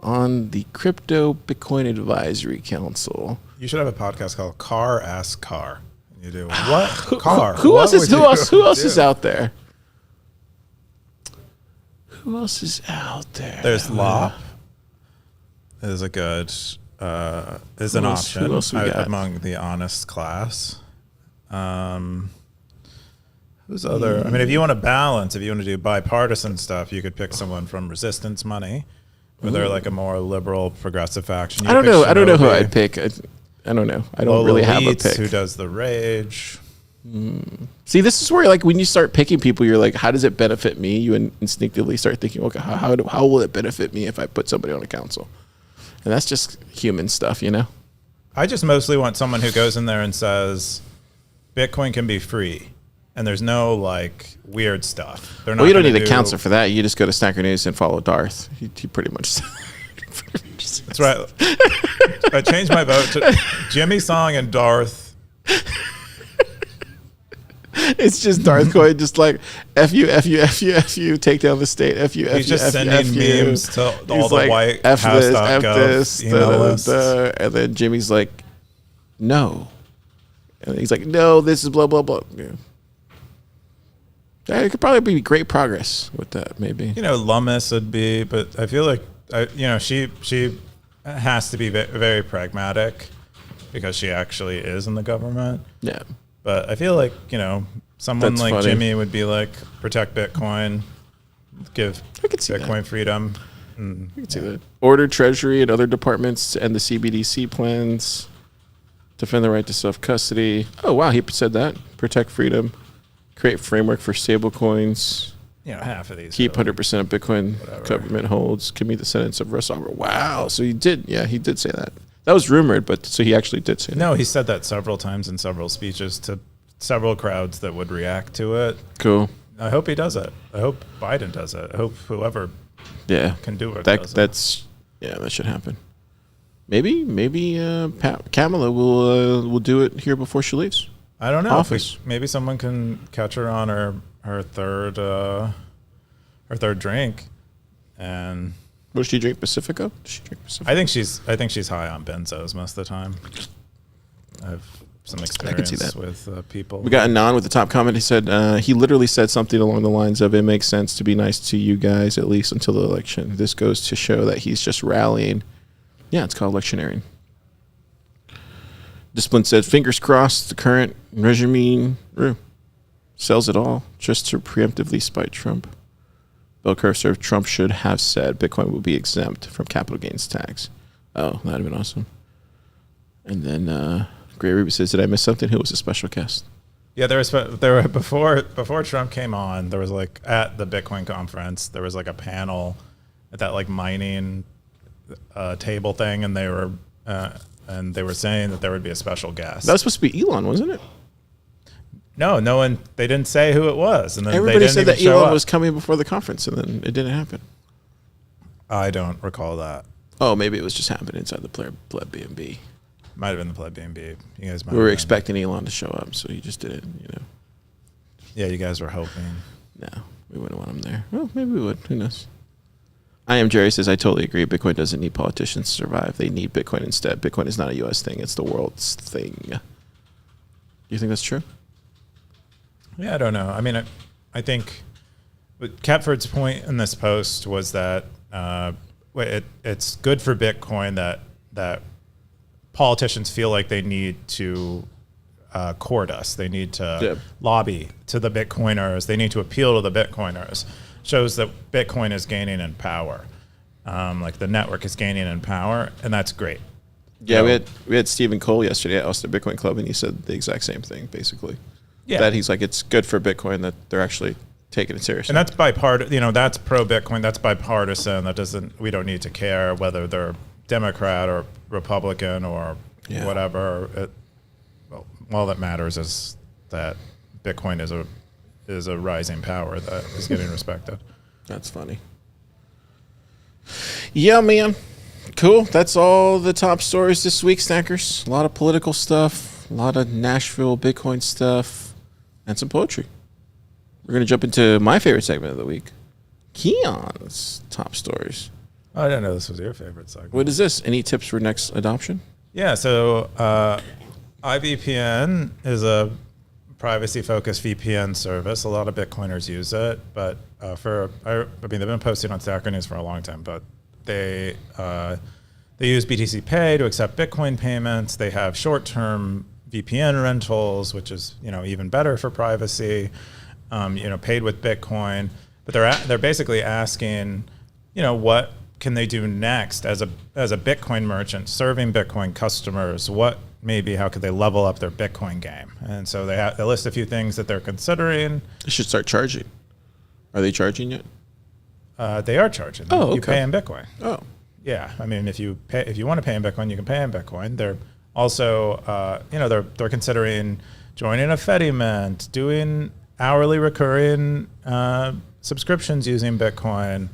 on the Crypto Bitcoin Advisory Council? You should have a podcast called Car Ask Car. You do what? Car. Who What else would you is do? out there? Who else is out there? There's Lop. Is a good. Is an option who else we got? among the honest class. Who's other? I mean, if you want to balance, if you want to do bipartisan stuff, you could pick someone from Resistance Money, where they're like a more liberal, progressive faction. You I don't pick know. I don't know who Shinobi. I'd pick. I don't know. I don't Lola really have a Leeds, pick. who does the Rage. See, this is where like when you start picking people, you're like, how does it benefit me? You instinctively start thinking, okay, how will it benefit me if I put somebody on a council? And that's just human stuff, you know. I just mostly want someone who goes in there and says, Bitcoin can be free. And there's no like weird stuff. They're not. Well, you don't gonna need a counselor for that. You just go to Snacker News and follow Darth. He pretty much. That's right. I changed my vote to Jimmy Song and Darth. It's just Darth going just like F you, F you, F you, F you, take down the state, F you, F He's you, just F you, sending F you. memes to all He's the like, white F this, F house.gov this, email lists. and then Jimmy's like, no. And he's like, no, this is blah, blah, blah. Yeah. It could probably be great progress with that, maybe. You know, Lummis would be, but I feel like, she has to be very pragmatic because she actually is in the government. Yeah. But I feel like, someone That's like funny. Jimmy would be like, protect Bitcoin, give I could see Bitcoin that. freedom. You can see that. Order Treasury and other departments to end the CBDC plans. Defend the right to self-custody. Oh, wow, he said that. Protect freedom. Create framework for stable coins. Half of these. Keep are- 100% of Bitcoin government holds. Commit the sentence of Russ Albert. Wow. So he did. Yeah, he did say that. That was rumored, but so he actually did say that. No, he said that several times in several speeches to several crowds that would react to it. Cool. I hope he does it. I hope Biden does it. I hope whoever Yeah. can do it does it. That should happen. Maybe Kamala will do it here before she leaves. I don't know. Office. Maybe someone can catch her on her third drink, and What does she drink? Pacifico? Does she drink Pacifico? I think she's high on benzos most of the time. I have some can experience see that. with people. We got Anon with the top comment. He said he literally said something along the lines of, "It makes sense to be nice to you guys at least until the election." This goes to show that he's just rallying. Yeah, it's called electioneering. Discipline said, "Fingers crossed. The current regime sells it all just to preemptively spite Trump." Bill Kerr served Trump should have said Bitcoin will be exempt from capital gains tax. Oh, that'd have been awesome. And then Gray Ruby says, "Did I miss something? Who was a special guest?" Yeah, there were before Trump came on, there was like at the Bitcoin conference, there was like a panel at that like mining table thing, and they were saying that there would be a special guest. That was supposed to be Elon, wasn't it? No one. They didn't say who it was, and then Everybody they didn't said even that show Elon up. was coming before the conference, and then it didn't happen. I don't recall that. Oh, maybe it was just happening inside the Pleb B&B. Might have been the Pleb B&B. You guys might. We were have been. expecting Elon to show up, so he just didn't. Yeah, you guys were hoping. No, we wouldn't want him there. Well, maybe we would. Who knows? I am Jerry says, "I totally agree. Bitcoin doesn't need politicians to survive. They need Bitcoin instead. Bitcoin is not a U.S. thing. It's the world's thing." You think that's true? Yeah, I don't know. I mean, I think Kepford's point in this post was that it's good for Bitcoin that politicians feel like they need to court us. They need to lobby to the Bitcoiners. They need to appeal to the Bitcoiners. Shows that Bitcoin is gaining in power. Like the network is gaining in power, and that's great. Yeah, So- we had Stephen Cole yesterday at Austin Bitcoin Club, and he said the exact same thing, basically. Yeah. That he's like, it's good for Bitcoin that they're actually taking it seriously. And that's that's pro Bitcoin. That's bipartisan. We don't need to care whether they're Democrat or Republican or whatever. All that matters is that Bitcoin is a rising power that is getting respected. That's funny. Yeah, man. Cool. That's all the top stories this week, Snackers. A lot of political stuff, a lot of Nashville Bitcoin stuff, and some poetry. We're going to jump into my favorite segment of the week, Keyan's top stories. I didn't know this was your favorite segment. What is this? Any tips for next adoption? Yeah, so iVPN is a privacy-focused VPN service. A lot of Bitcoiners use it, but they've been posting on Stacker News for a long time, but they use BTC Pay to accept Bitcoin payments. They have short-term VPN rentals, which is even better for privacy. Paid with Bitcoin, but they're basically asking, what can they do next as a Bitcoin merchant serving Bitcoin customers? How could they level up their Bitcoin game? And so they list a few things that they're considering. They should start charging. Are they charging yet? They are charging. Oh, okay. You pay in Bitcoin. Oh, yeah. I mean, if you want to pay in Bitcoin, you can pay in Bitcoin. They're also, they're considering joining a Fediment, doing hourly recurring subscriptions using Bitcoin.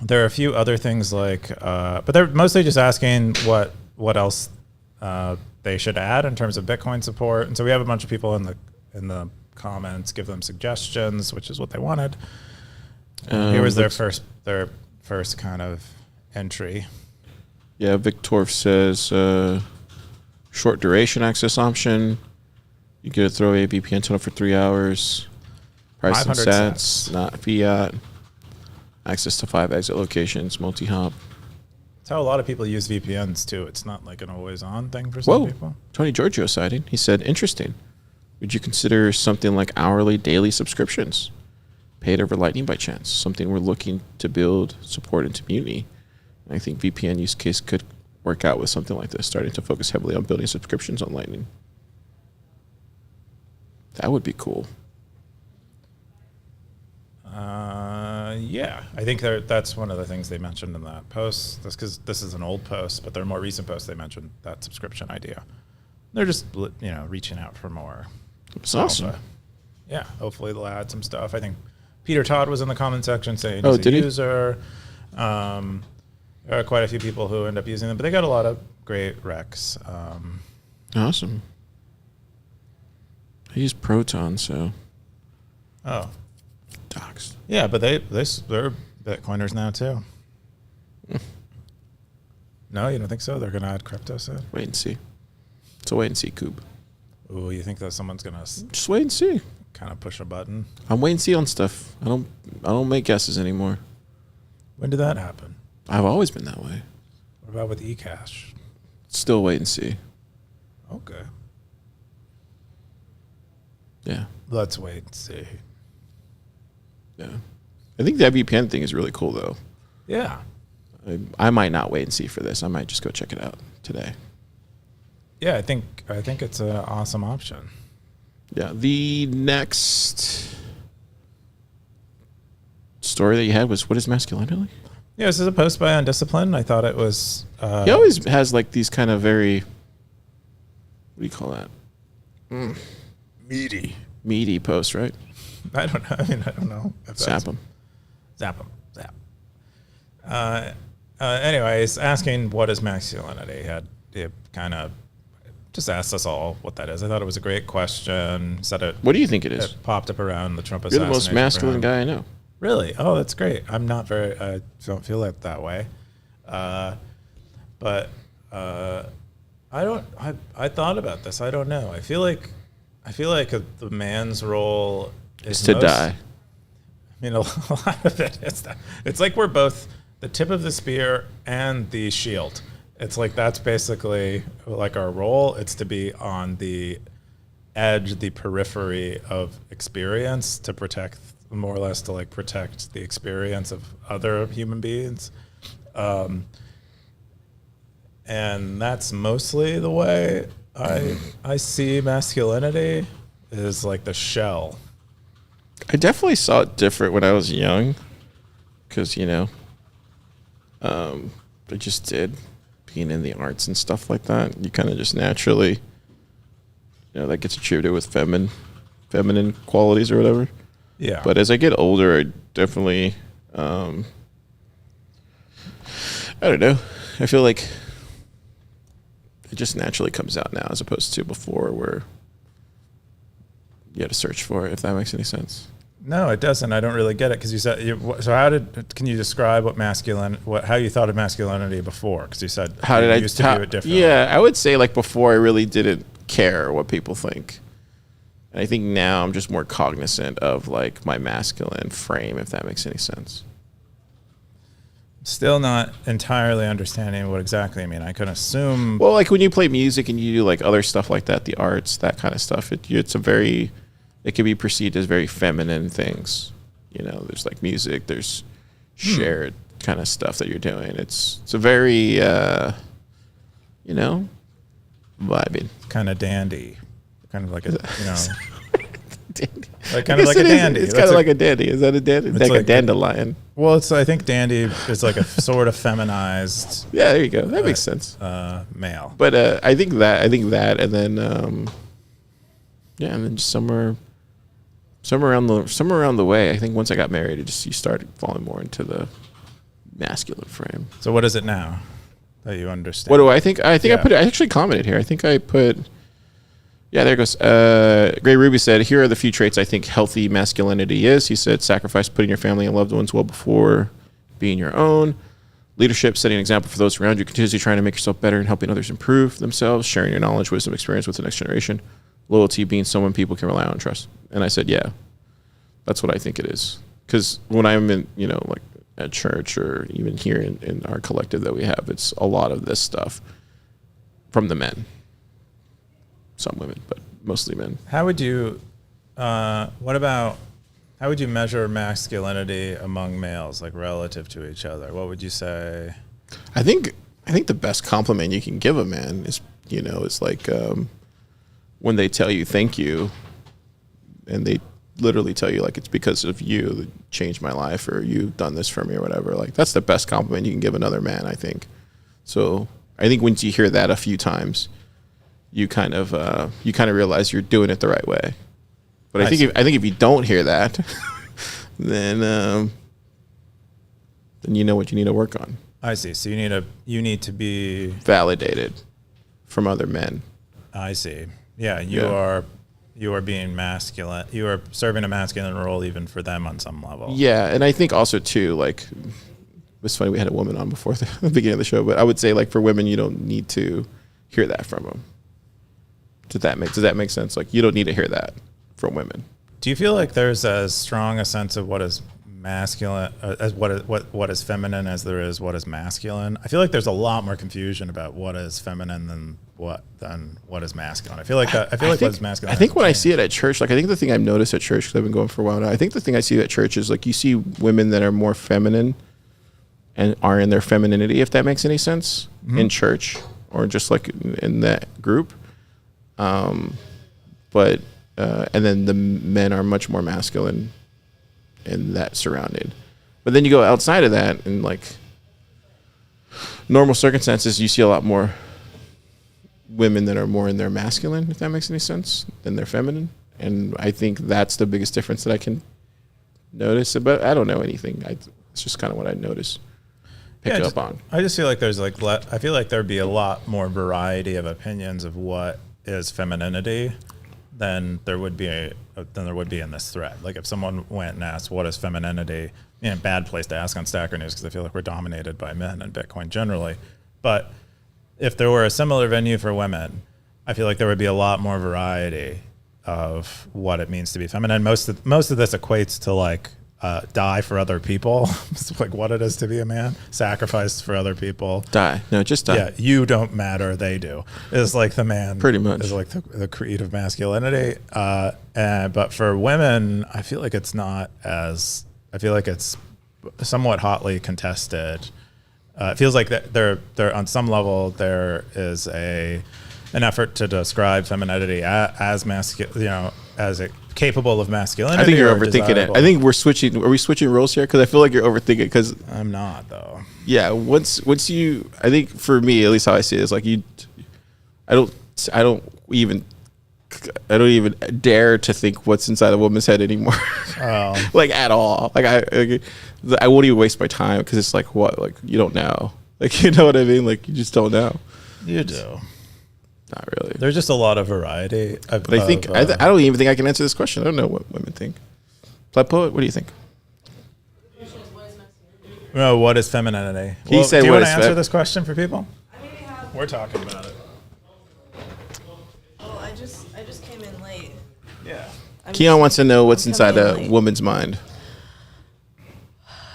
There are a few other things but they're mostly just asking what else they should add in terms of Bitcoin support. And so we have a bunch of people in the comments give them suggestions, which is what they wanted. Here was their first kind of entry. Yeah, Victor says short duration access option. You get to throw a VPN tunnel for 3 hours. Price and sats, not fiat. Access to 5 exit locations, multi-hop. That's how a lot of people use VPNs too. It's not like an always-on thing for some people. Tony Giorgio citing. He said, interesting. Would you consider something like hourly, daily subscriptions? Paid over Lightning by chance? Something we're looking to build, support, and community. And I think VPN use case could work out with something like this, starting to focus heavily on building subscriptions on Lightning. That would be cool. Yeah, I think that's one of the things they mentioned in that post. That's because this is an old post, but their more recent post, they mentioned that subscription idea. They're just reaching out for more. It's awesome. Yeah, hopefully they'll add some stuff. I think Peter Todd was in the comment section saying he's a user. There are quite a few people who end up using them, but they got a lot of great recs. Awesome. I use Proton, so. Oh. Docs. Yeah, but they're Bitcoiners now too. No, you don't think so? They're going to add crypto soon? Wait and see. It's a wait and see, Coob. Ooh, you think that someone's going to just wait and see? Kind of push a button? I'm wait and see on stuff. I don't make guesses anymore. When did that happen? I've always been that way. What about with eCash? Still wait and see. Okay. Yeah. Let's wait and see. Yeah. I think that VPN thing is really cool, though. Yeah. I might not wait and see for this. I might just go check it out today. Yeah, I think it's an awesome option. Yeah. The next story that you had was, what is masculinity? Yeah, this is a post by Undisciplined. I thought it was... he always has like these kind of very... What do you call that? Meaty posts, right? I don't know. I don't know. Zap them. Zap. Anyways, asking what is masculinity, he kind of just asked us all what that is. I thought it was a great question. What do you think it is? It popped up around the Trump You're the assassination. most masculine guy I know. Really? Oh, that's great. I'm not very. I don't feel it that way. But I don't. I thought about this. I don't know. I feel like the man's role is to die. I mean, a lot of it is that. It's like we're both the tip of the spear and the shield. It's like that's basically like our role. It's to be on the edge, the periphery of experience to protect, more or less to like protect the experience of other human beings. And that's mostly the way I see masculinity, is like the shell. I definitely saw it different when I was young, because I just did, being in the arts and stuff like that. You kind of just naturally, that gets attributed with feminine qualities or whatever. Yeah. But as I get older, I definitely, I don't know. I feel like it just naturally comes out now as opposed to before where you had to search for it, if that makes any sense. No, it doesn't. I don't really get it because you said. Can you describe how you thought of masculinity before? Because you said How did I used to view it differently. Yeah, I would say like before I really didn't care what people think. And I think now I'm just more cognizant of like my masculine frame, if that makes any sense. Still not entirely understanding what exactly I mean. I could assume. Well, like when you play music and you do like other stuff like that, the arts, that kind of stuff, it can be perceived as very feminine things. You know, there's like music, there's shared kind of stuff that you're doing. It's a very, vibing. Kind of dandy. Kind of like a, Dandy. like kind of like a dandy. It's kind of like a dandy. Is that a dandy? It's like a dandelion. Well, I think dandy is like a sort of feminized. Yeah, there you go. That makes sense. Male. But I think that, and then, and then just somewhere around the way, I think once I got married, you started falling more into the masculine frame. So what is it now that you understand? What do I think? I actually commented here. I think I put, yeah, there it goes. Gray Ruby said, here are the few traits I think healthy masculinity is. He said, sacrifice putting your family and loved ones well before being your own. Leadership, setting an example for those around you, continuously trying to make yourself better and helping others improve themselves, sharing your knowledge, wisdom, experience with the next generation. Loyalty, being someone people can rely on and trust. And I said, yeah, that's what I think it is. Because when I'm in, like at church or even here in our collective that we have, it's a lot of this stuff from the men. Some women, but mostly men. How would you, how would you measure masculinity among males, like relative to each other? What would you say? I think the best compliment you can give a man is, is like when they tell you thank you, and they literally tell you like it's because of you that changed my life, or you've done this for me, or whatever. Like that's the best compliment you can give another man, I think. So I think once you hear that a few times, you kind of realize you're doing it the right way. But I think if you don't hear that, then you know what you need to work on. I see. So you need to be validated from other men. I see. Yeah, you are being masculine. You are serving a masculine role even for them on some level. Yeah, and I think also too, like, it's funny we had a woman on before the beginning of the show, but I would say like for women, you don't need to hear that from them. Does that make sense? Like you don't need to hear that from women. Do you feel like there's as strong a sense of what is masculine as what is feminine as there is what is masculine? I feel like there's a lot more confusion about what is feminine than what is masculine. I feel like what is masculine. I think when I see it at church, like I think the thing I've noticed at church, because I've been going for a while now, I think the thing I see at church is like you see women that are more feminine and are in their femininity, if that makes any sense, in church or just like in that group. But and then the men are much more masculine in that surrounding. But then you go outside of that, and like normal circumstances, you see a lot more women that are more in their masculine, if that makes any sense, than their feminine. And I think that's the biggest difference that I can notice. But I don't know anything. It's just kind of what I notice. Pick up on. I just feel like there's like I feel like there'd be a lot more variety of opinions of what is femininity than there would be in this thread. Like if someone went and asked what is femininity, bad place to ask on Stacker News because I feel like we're dominated by men and Bitcoin generally. But if there were a similar venue for women, I feel like there would be a lot more variety of what it means to be feminine. Most of this equates to like die for other people. It's like what it is to be a man. Sacrifice for other people. Die. No, just die. Yeah, you don't matter, they do. It's like the man. Pretty much. Is like the creed of masculinity. But for women, I feel like it's not as. I feel like it's somewhat hotly contested. It feels like that there on some level there is an effort to describe femininity as masculine, as a capable of masculinity. I think you're overthinking it. I think we're switching. Are we switching roles here? Because I feel like you're overthinking. Because I'm not though. Yeah. Once you, I think for me, at least how I see it is like you. I don't even I don't even dare to think what's inside a woman's head anymore. Oh. Like at all. Like I won't even waste my time because it's like what? Like you don't know. Like you know what I mean? Like you just don't know. You do. Not really. There's just a lot of variety. But I think I don't even think I can answer this question. I don't know what women think. PlebPoet, what do you think? No, what is femininity? He said, do you what want to is answer this question for people? We're talking about it. Oh, I just came in late. Yeah. Keyan wants to know what's I'm inside coming a in late. woman's mind.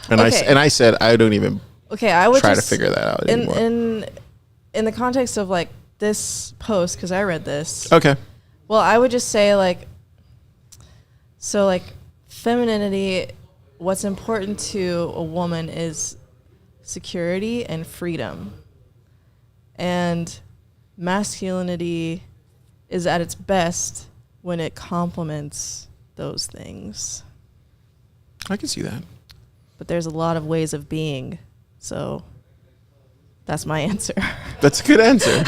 And Okay. I said I don't even Okay, I would try just, to figure that out anymore. In the context of like this post, because I read this. Okay. Well, I would just say like, so like femininity, what's important to a woman is security and freedom. And masculinity is at its best when it complements those things. I can see that. But there's a lot of ways of being. So that's my answer. That's a good answer.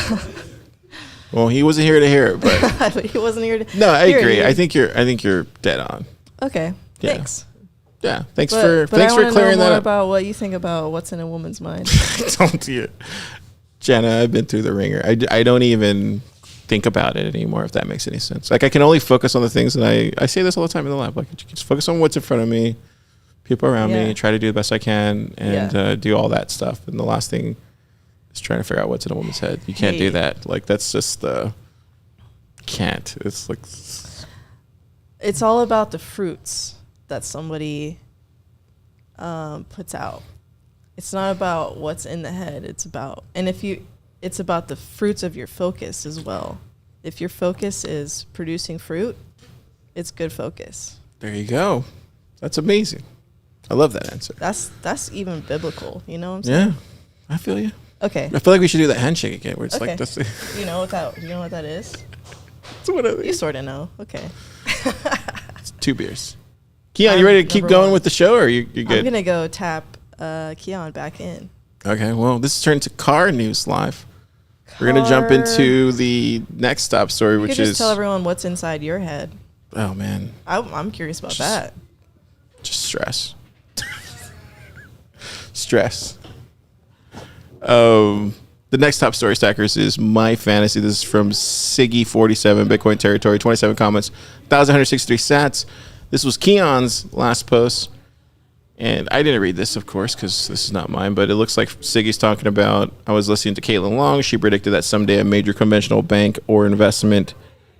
Well, he wasn't here to hear it, but But he wasn't here to no, I hear it. agree. I think you're dead on. Okay. Yeah. Thanks. Yeah. Thanks But for I wanna clearing know that more up. about what you think about what's in a woman's mind. Don't do it. Jenna, I've been through the ringer. I don't even think about it anymore, if that makes any sense. Like I can only focus on the things that I say this all the time in the lab. Like just focus on what's in front of me, people around me, try to do the best I can, and do all that stuff. And the last thing is trying to figure out what's in a woman's head. You can't do that. Like that's just can't. It's like It's all about the fruits that somebody puts out. It's not about what's in the head. It's about it's about the fruits of your focus as well. If your focus is producing fruit, it's good focus. there you go. That's amazing. I love that answer. That's even biblical. You know what I'm saying? Yeah, I feel you. Okay. I feel like we should do that handshake again, where it's Okay. like this. You know what that is? That's what I think. You sort of know. Okay. It's 2 beers. Keyan, you ready to keep Number going one. with the show, or you good? I'm gonna go tap Keyan back in. Okay, well, this is turned to car news live. We're gonna jump Car- into the next top story, You which could just is tell everyone what's inside your head. oh man, I'm curious about that. just stress. Stress. The next top story, stackers, is my fantasy. This is from Siggy47, Bitcoin territory, 27 comments, 1,163 sats. This was Keyan's last post. And I didn't read this, of course, because this is not mine, but it looks like Siggy's talking about, I was listening to Caitlin Long. She predicted that someday a major conventional bank or investment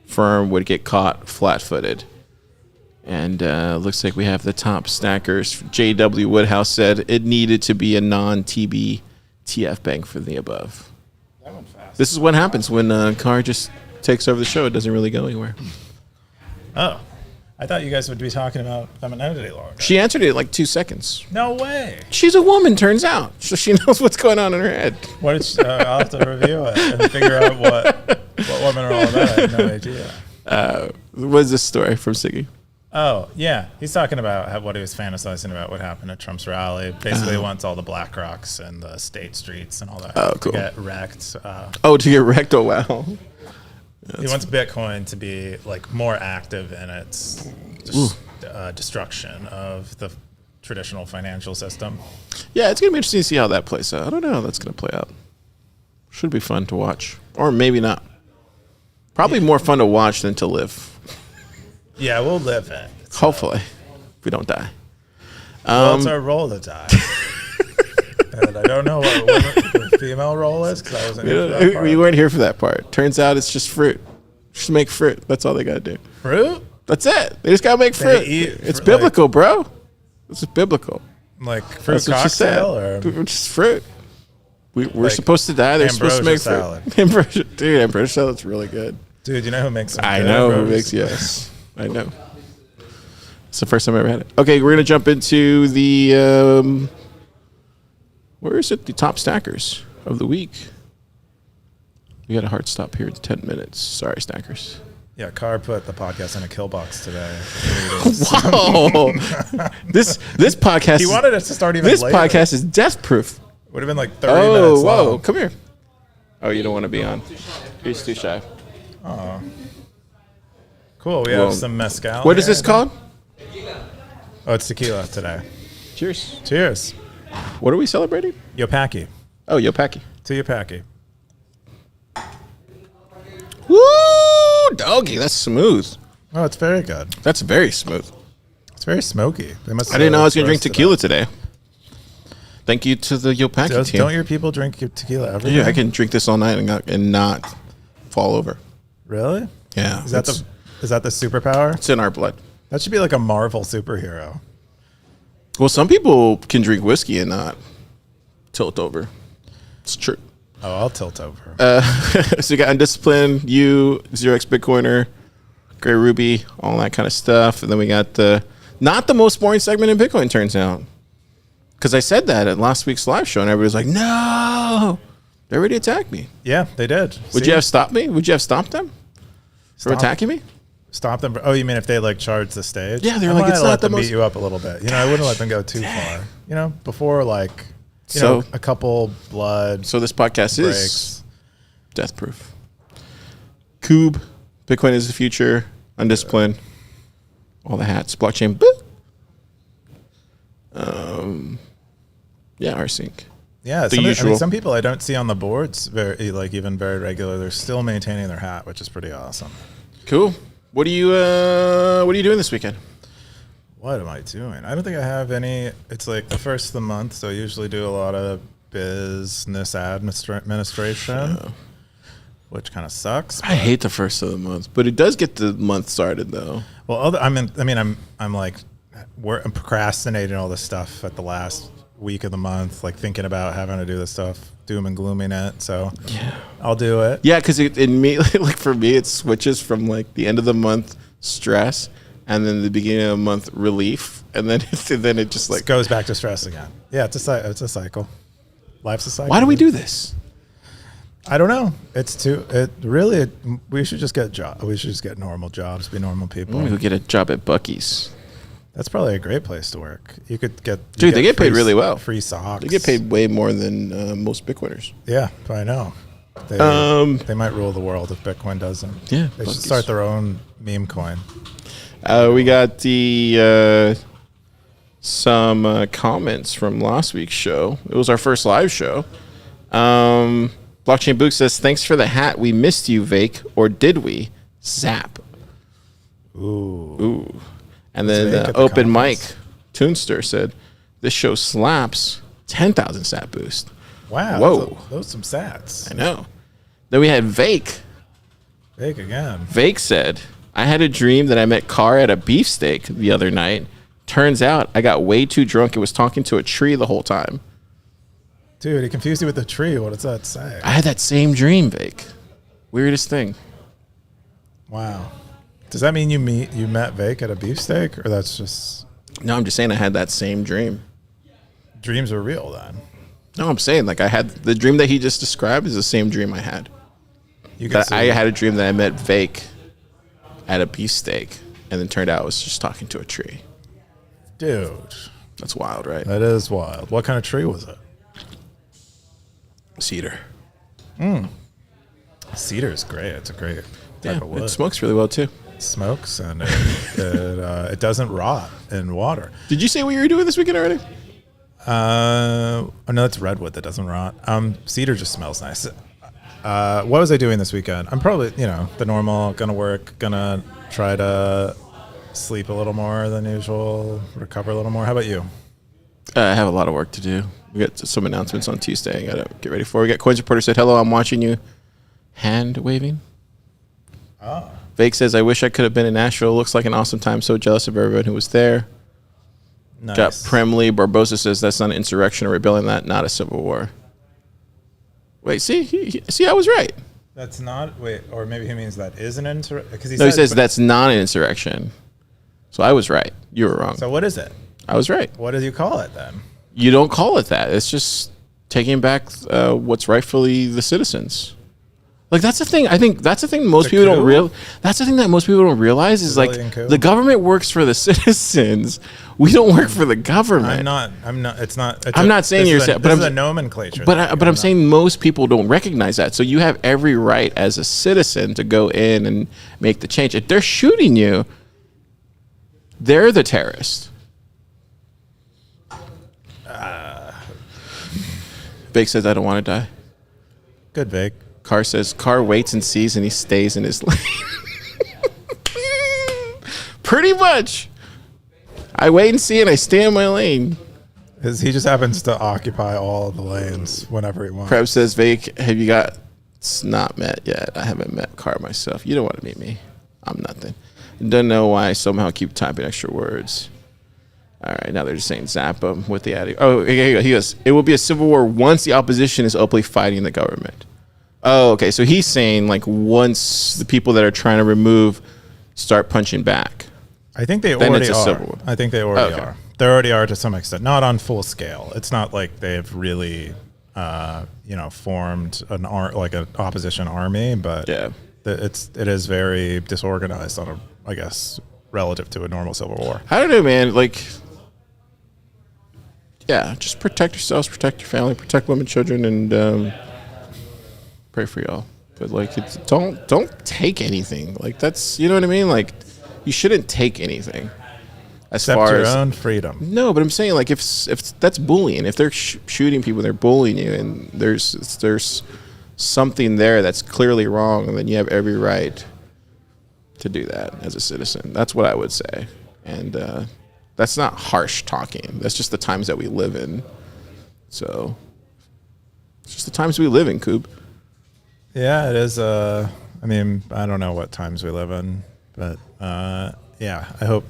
firm would get caught flat-footed. And looks like we have the top stackers. J.W. Woodhouse said it needed to be a non-TB-TF bank for the above. That went fast. This is what happens when Car just takes over the show. It doesn't really go anywhere. Oh, I thought you guys would be talking about femininity law. She answered it in like 2 seconds. No way. She's a woman, turns out. So she knows what's going on in her head. What is, I'll have to review it and figure out what women are all about. I have no idea. What is this story from Siggy? Oh, yeah. He's talking about what he was fantasizing about what happened at Trump's rally. Basically, he wants all the Black Rocks and the state streets and all that cool. to get wrecked. Oh, to get wrecked. Oh, wow. He wants Bitcoin to be like more active in its destruction of the traditional financial system. Yeah, it's going to be interesting to see how that plays out. I don't know how that's going to play out. Should be fun to watch. Or maybe not. Probably more fun to watch than to live. Yeah, we'll live it. Hopefully. If we don't die. Well, it's our role to die. And I don't know what the female role is because I wasn't here for that part. We weren't here for that part. Turns out it's just fruit. Just make fruit. That's all they got to do. Fruit? That's it. They just got to make fruit. eat It's fr- biblical, bro. This is biblical. Like fruit That's what she said. cocktail or Just fruit. We're Like supposed to die. They're supposed to make ambrosia fruit. Ambrosia. Dude, ambrosia salad's really good. dude, you know who makes some I good know who ambrosia? makes, yes. I know. It's the first time I ever had it. Okay, we're going to jump into the, where is it? The top stackers of the week. We got a hard stop here in 10 minutes. Sorry, stackers. Yeah, Car put the podcast in a kill box today. Wow. this podcast He wanted us to start even This later. podcast is death proof. Would have been like 30 minutes Whoa. long. Come here. Oh, you don't want to be on. He's too shy. Cool. We have some mezcal. What is this called? Oh, it's tequila today. Cheers. Cheers. What are we celebrating? Yopaki. Oh, Yopaki. To Yopaki. Woo, doggy. That's smooth. Oh, it's very good. That's very smooth. It's very smoky. They must I didn't know I was going to drink roasted tequila it. today. Thank you to the Yopaki team. Don't your people drink tequila every day? Yeah, I can drink this all night and not fall over. Really? Yeah. Is that the superpower? It's in our blood. That should be like a Marvel superhero. Well, some people can drink whiskey and not tilt over. It's true. Oh, I'll tilt over. So you got Undisciplined, you, 0x Bitcoiner, Gray Ruby, all that kind of stuff. And then we got the not the most boring segment in Bitcoin, turns out. Because I said that at last week's live show, and everybody was like, no. They already attacked me. Yeah, they did. Would you have stopped me? Would you have stopped them for attacking me? Stop them. Oh, you mean if they like charge the stage? Yeah, they're I like, might it's let not the them most. beat you up a little bit. You know, I wouldn't let them go too far. You know, before like, you So- know, a couple blood So this podcast is breaks. death proof. Cube, Bitcoin is the future, Undisciplined, all the hats, blockchain, boop. Yeah, rsync. Yeah, The I usual. mean, some people I don't see on the boards very like even very regular. They're still maintaining their hat, which is pretty awesome. Cool. What are you doing this weekend? What am I doing? I don't think I have any. It's like the first of the month, so I usually do a lot of business administration, which kind of sucks. I hate the first of the month, but it does get the month started though. Well, I'm like, I'm procrastinating all this stuff at the last week of the month, like thinking about having to do this stuff, doom and glooming it. So Yeah. I'll do it. Yeah, because it immediately, like for me, it switches from like the end of the month stress and then the beginning of the month relief, and then it just like It goes back to stress again. Yeah, it's a cycle. Life's a cycle. Why do we do this? I don't know. We should just get We should just get normal jobs, be normal people. We could get a job at Buc-ee's. That's probably a great place to work. You could get Dude, they get paid really well. Free socks. They get paid way more than most Bitcoiners. Yeah, I know. They might rule the world if Bitcoin doesn't. Yeah, they should Buc-ee's. start their own meme coin. We got the some comments from last week's show. It was our first live show. Blockchain Book says, "Thanks for the hat. We missed you, Vake, or did we? Zap." Ooh. And then Vake at the Open Mike conference? Toonster said, "This show slaps. 10,000 sat boost." Wow. Whoa. Those some sats. I know. Then we had Vake. Big again. Vake said, "I had a dream that I met Car at a beefsteak the other night. Turns out I got way too drunk and was talking to a tree the whole time." Dude, he confused you with the tree. What does that say? I had that same dream, Vake. Weirdest thing. Wow. Does that mean you met Vake at a beefsteak, or that's just No, I'm just saying I had that same dream. dreams are real then? No, I'm saying like I had the dream that he just described is the same dream I had. You could That I had a dream that I met Vake at a beefsteak, and then turned out I was just talking to a tree. dude. That's wild, right? That is wild. What kind of tree was it? Cedar. Cedar is great. It's a great Yeah, type of wood. it smokes really well too. It smokes and it doesn't rot in water. Did you say what you were doing this weekend already? Oh no, it's redwood that doesn't rot. Cedar just smells nice. What was I doing this weekend? I'm probably, the normal, gonna work, gonna try to sleep a little more than usual, recover a little more. How about you? I have a lot of work to do. We got some announcements on Tuesday. I gotta get ready for. We got Coins Reporter said, "Hello, I'm watching you." Hand waving. Oh. Vake says, "I wish I could have been in Nashville. Looks like an awesome time. So jealous of everyone who was there." Nice. Got Premley Barbosa says, "That's not an insurrection or rebellion. That not a civil war." Wait, see, I was right. That's not, or maybe he means that is an insurrection. No, he says that's not an insurrection. So I was right. You were wrong. So what is it? I was right. What do you call it then? You don't call it that. It's just taking back what's rightfully the citizens. Like that's the thing. I think that's the thing most people don't real. That's the thing that most people don't realize is like the government works for the citizens. We don't work for the government. I'm not. It's not. I'm not saying you're saying, but I'm a nomenclature. But I'm saying most people don't recognize that. So you have every right as a citizen to go in and make the change. If they're shooting you, they're the terrorist. Bake says, "I don't want to die." Good, Bake. Car says, Car waits and sees and he stays in his lane. Pretty much. I wait and see and I stay in my lane. He just happens to occupy all of the lanes whenever he wants. Preb says, Vake, have you got... It's not met yet. I haven't met Car myself. You don't want to meet me. I'm nothing. Don't know why I somehow keep typing extra words. All right, now they're just saying zap them with the attitude. Oh, here you go. He goes, it will be a civil war once the opposition is openly fighting the government. Oh, okay. So he's saying like once the people that are trying to remove start punching back. I think they already are. I think they already are. They already are to some extent, not on full scale. It's not like they've really, formed an opposition army, but yeah, it is very disorganized on I guess, relative to a normal civil war. I don't know, man. Like, yeah, just protect yourselves, protect your family, protect women, children, and pray for y'all. But like, don't take anything. Like that's, you know what I mean? Like, you shouldn't take anything. Except your own freedom. No, but I'm saying like if that's bullying, if they're shooting people, they're bullying you, and there's something there that's clearly wrong, then you have every right to do that as a citizen. That's what I would say, and that's not harsh talking. That's just the times that we live in. So it's just the times we live in, Coop. Yeah, it is. I mean, I don't know what times we live in, but yeah, I hope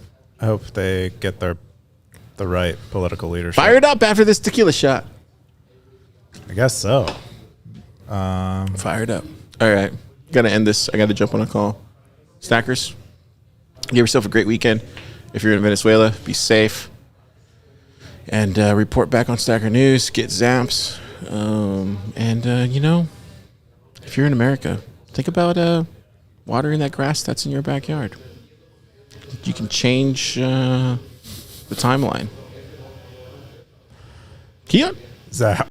they get the right political leadership. Fired up after this tequila shot. I guess so. Fired up. All right, gotta end this. I gotta jump on a call. Stackers, give yourself a great weekend. If you're in Venezuela, be safe. And report back on Stacker News. Get Zamps. If you're in America, think about watering that grass that's in your backyard. You can change the timeline. Keyan? Zap.